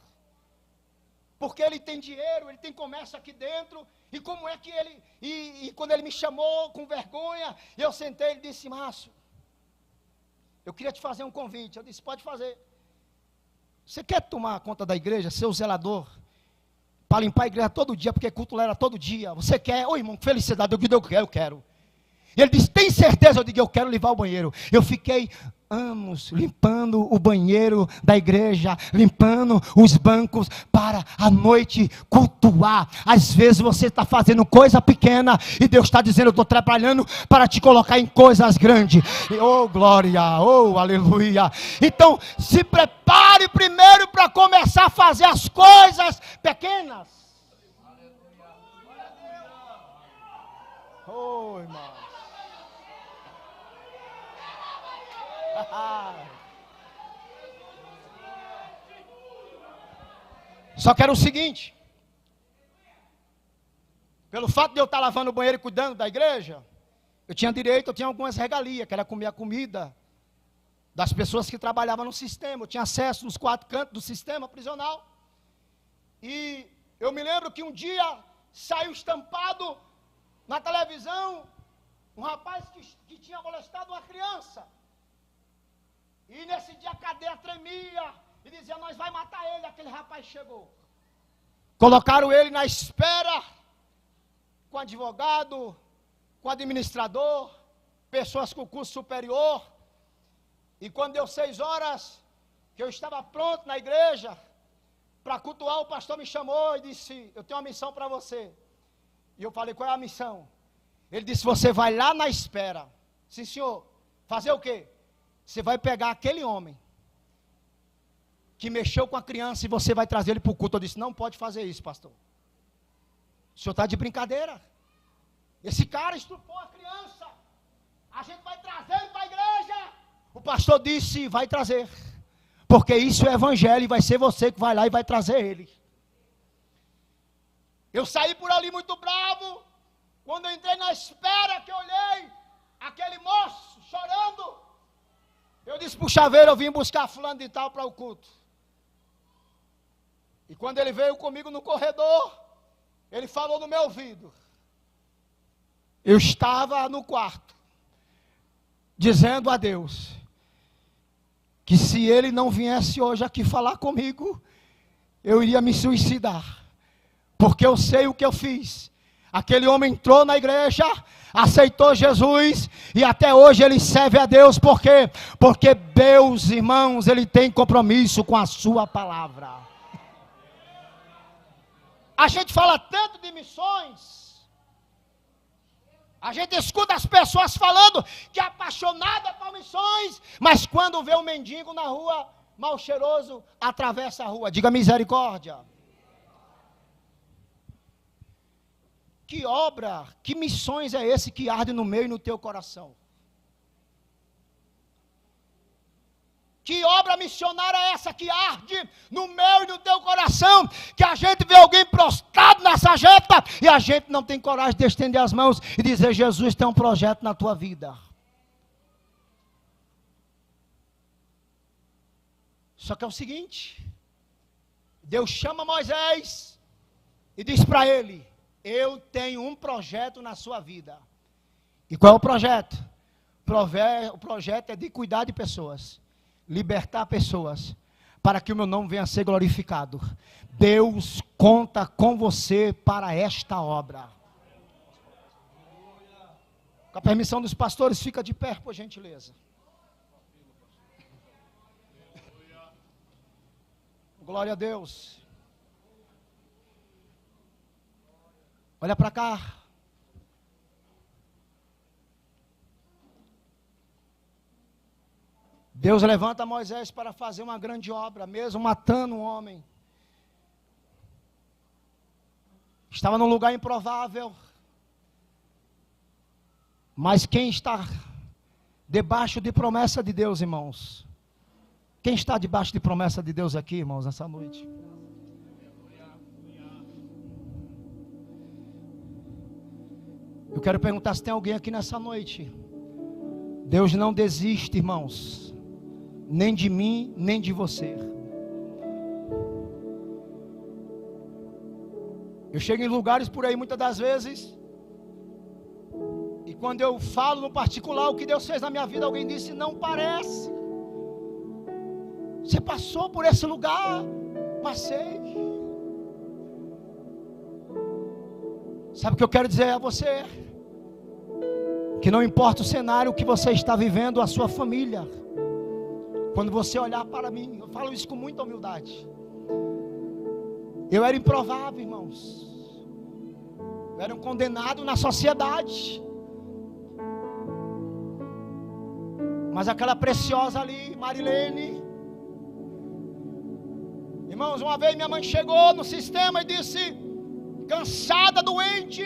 Porque ele tem dinheiro, ele tem comércio aqui dentro, e como é que ele, e quando ele me chamou com vergonha, eu sentei, ele disse, Márcio, eu queria te fazer um convite. Eu disse, pode fazer. Você quer tomar conta da igreja, ser o zelador, para limpar a igreja todo dia, porque culto lá era todo dia, você quer? Ô irmão, que felicidade, eu quero. E ele disse, tem certeza? Eu digo, eu quero limpar o banheiro. Eu fiquei anos limpando o banheiro da igreja, limpando os bancos para a noite cultuar. Às vezes você está fazendo coisa pequena e Deus está dizendo, eu estou trabalhando para te colocar em coisas grandes. Oh glória, oh aleluia. Então se prepare primeiro para começar a fazer as coisas pequenas. Oh, irmãos. Só que era o seguinte: pelo fato de eu estar lavando o banheiro e cuidando da igreja, eu tinha algumas regalias, que era comer a comida das pessoas que trabalhavam no sistema. Eu tinha acesso nos 4 cantos do sistema prisional. E eu me lembro que um dia saiu estampado na televisão um rapaz que tinha molestado uma criança. E nesse dia a cadeia tremia e dizia: nós vai matar ele. Aquele rapaz chegou. Colocaram ele na espera, com advogado, com administrador, pessoas com curso superior. E quando deu 6 horas, que eu estava pronto na igreja para cultuar, o pastor me chamou e disse: eu tenho uma missão para você. E eu falei: qual é a missão? Ele disse: você vai lá na espera. Sim, senhor. Fazer o quê? Você vai pegar aquele homem que mexeu com a criança e você vai trazer ele para o culto. Eu disse: não pode fazer isso, pastor. O senhor está de brincadeira. Esse cara estuprou a criança. A gente vai trazer ele para a igreja. O pastor disse: vai trazer. Porque isso é evangelho e vai ser você que vai lá e vai trazer ele. Eu saí por ali muito bravo. Quando eu entrei na espera, que eu olhei aquele moço chorando, eu disse para o chaveiro: eu vim buscar fulano de tal para o culto. E quando ele veio comigo no corredor, ele falou no meu ouvido. Eu estava no quarto, dizendo a Deus, que se ele não viesse hoje aqui falar comigo, eu iria me suicidar. Porque eu sei o que eu fiz. Aquele homem entrou na igreja, aceitou Jesus e até hoje ele serve a Deus. Por quê? Porque Deus, irmãos, ele tem compromisso com a sua palavra. A gente fala tanto de missões, a gente escuta as pessoas falando que é apaixonada por missões, mas quando vê um mendigo na rua, mal cheiroso, atravessa a rua. Diga misericórdia. Que obra, que missões é esse que arde no meio e no teu coração? Que obra missionária é essa que arde no meu e no teu coração? Que a gente vê alguém prostrado na sarjeta e a gente não tem coragem de estender as mãos e dizer: Jesus tem um projeto na tua vida. Só que é o seguinte: Deus chama Moisés e diz para ele: eu tenho um projeto na sua vida. E qual é o projeto? O projeto é de cuidar de pessoas, libertar pessoas, para que o meu nome venha a ser glorificado. Deus conta com você para esta obra. Com a permissão dos pastores, fica de pé, por gentileza. Glória a Deus. Olha para cá. Deus levanta Moisés para fazer uma grande obra, mesmo matando um homem. Estava num lugar improvável. Mas quem está debaixo de promessa de Deus, irmãos? Quem está debaixo de promessa de Deus aqui, irmãos, nessa noite? Eu quero perguntar se tem alguém aqui nessa noite. Deus não desiste, irmãos, nem de mim, nem de você. Eu chego em lugares por aí muitas das vezes, e quando eu falo no particular o que Deus fez na minha vida, alguém disse: não parece. Você passou por esse lugar? Passei. Sabe o que eu quero dizer a você? Que não importa o cenário que você está vivendo, a sua família, quando você olhar para mim, eu falo isso com muita humildade. Eu era improvável, irmãos. Eu era um condenado na sociedade. Mas aquela preciosa ali, Marilene, irmãos, uma vez minha mãe chegou no sistema e disse, cansada, doente,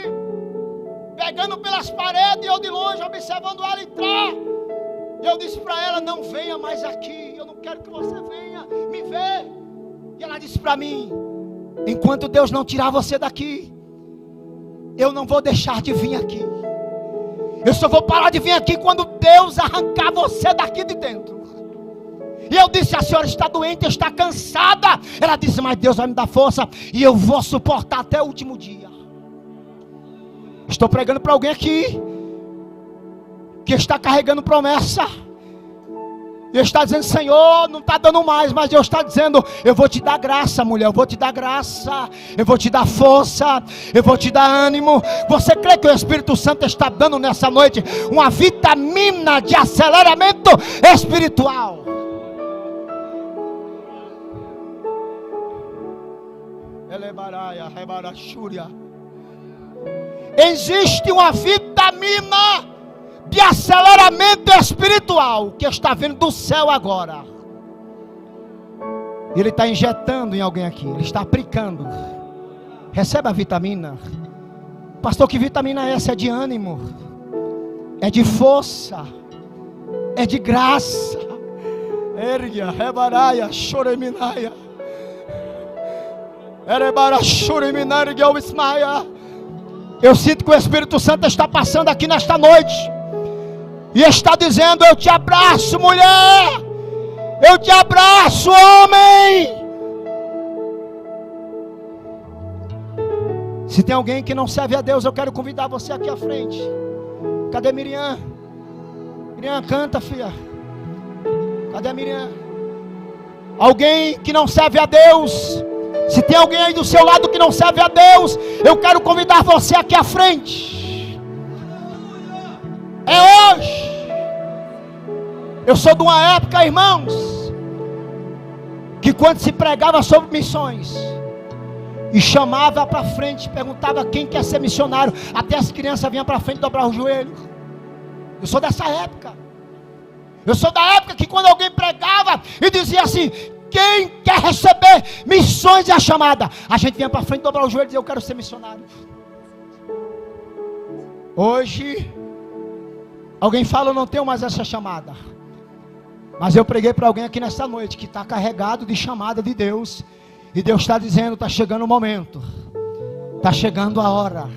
pegando pelas paredes, e eu de longe observando ela entrar. E eu disse para ela: não venha mais aqui, eu não quero que você venha me ver. E ela disse para mim: enquanto Deus não tirar você daqui, eu não vou deixar de vir aqui. Eu só vou parar de vir aqui quando Deus arrancar você daqui de dentro. E eu disse: a senhora está doente, está cansada. Ela disse: mas Deus vai me dar força e eu vou suportar até o último dia. Estou pregando para alguém aqui que está carregando promessa. E está dizendo: Senhor, não está dando mais. Mas Deus está dizendo: eu vou te dar graça, mulher. Eu vou te dar graça. Eu vou te dar força. Eu vou te dar ânimo. Você crê que o Espírito Santo está dando nessa noite uma vitamina de aceleramento espiritual? Existe uma vitamina de aceleramento espiritual que está vindo do céu agora. Ele está injetando em alguém aqui. Ele está aplicando. Recebe a vitamina. Pastor, que vitamina é essa? É de ânimo, é de força, é de graça. Ergia, rebaraia, choreminaia. Erebara, choreminaia, ismaia. Eu sinto que o Espírito Santo está passando aqui nesta noite e está dizendo: eu te abraço, mulher. Eu te abraço, homem. Se tem alguém que não serve a Deus, eu quero convidar você aqui à frente. Cadê Miriam? Miriam, canta, filha. Cadê a Miriam? Alguém que não serve a Deus. Se tem alguém aí do seu lado que não serve a Deus, eu quero convidar você aqui à frente. É hoje. Eu sou de uma época, irmãos, que quando se pregava sobre missões e chamava para frente, perguntava quem quer ser missionário, até as crianças vinham para frente dobrar o joelho. Eu sou dessa época. Eu sou da época que quando alguém pregava e dizia assim: quem quer receber missões e a chamada, a gente vinha para frente dobrar o joelho e dizer: eu quero ser missionário. Hoje alguém fala: eu não tenho mais essa chamada. Mas eu preguei para alguém aqui nesta noite que está carregado de chamada de Deus. E Deus está dizendo: está chegando o momento, está chegando a hora,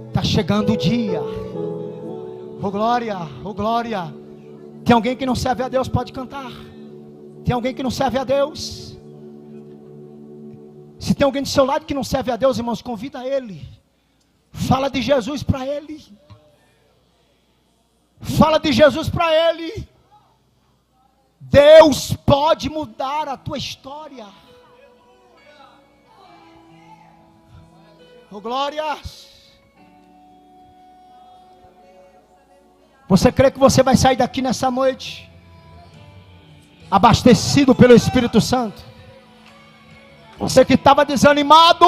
está chegando o dia. Oh glória, oh glória. Tem alguém que não serve a Deus, pode cantar. Tem alguém que não serve a Deus? Se tem alguém do seu lado que não serve a Deus, irmãos, convida ele. Fala de Jesus para ele. Fala de Jesus para ele. Deus pode mudar a tua história. Oh glória. Você crê que você vai sair daqui nessa noite abastecido pelo Espírito Santo? Você que estava desanimado,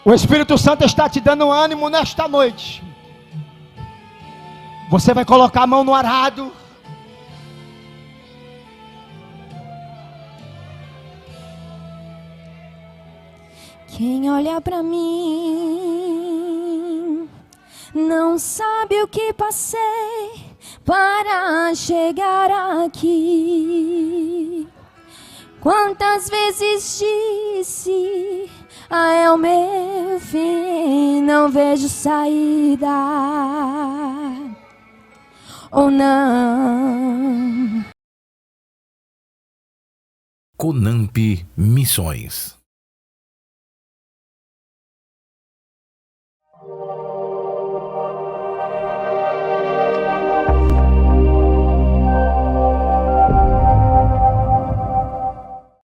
o Espírito Santo está te dando ânimo nesta noite. Você vai colocar a mão no arado. Quem olha pra mim não sabe o que passei para chegar aqui. Quantas vezes disse: ah, é o meu fim, não vejo saída. Ou não. Conamp Missões.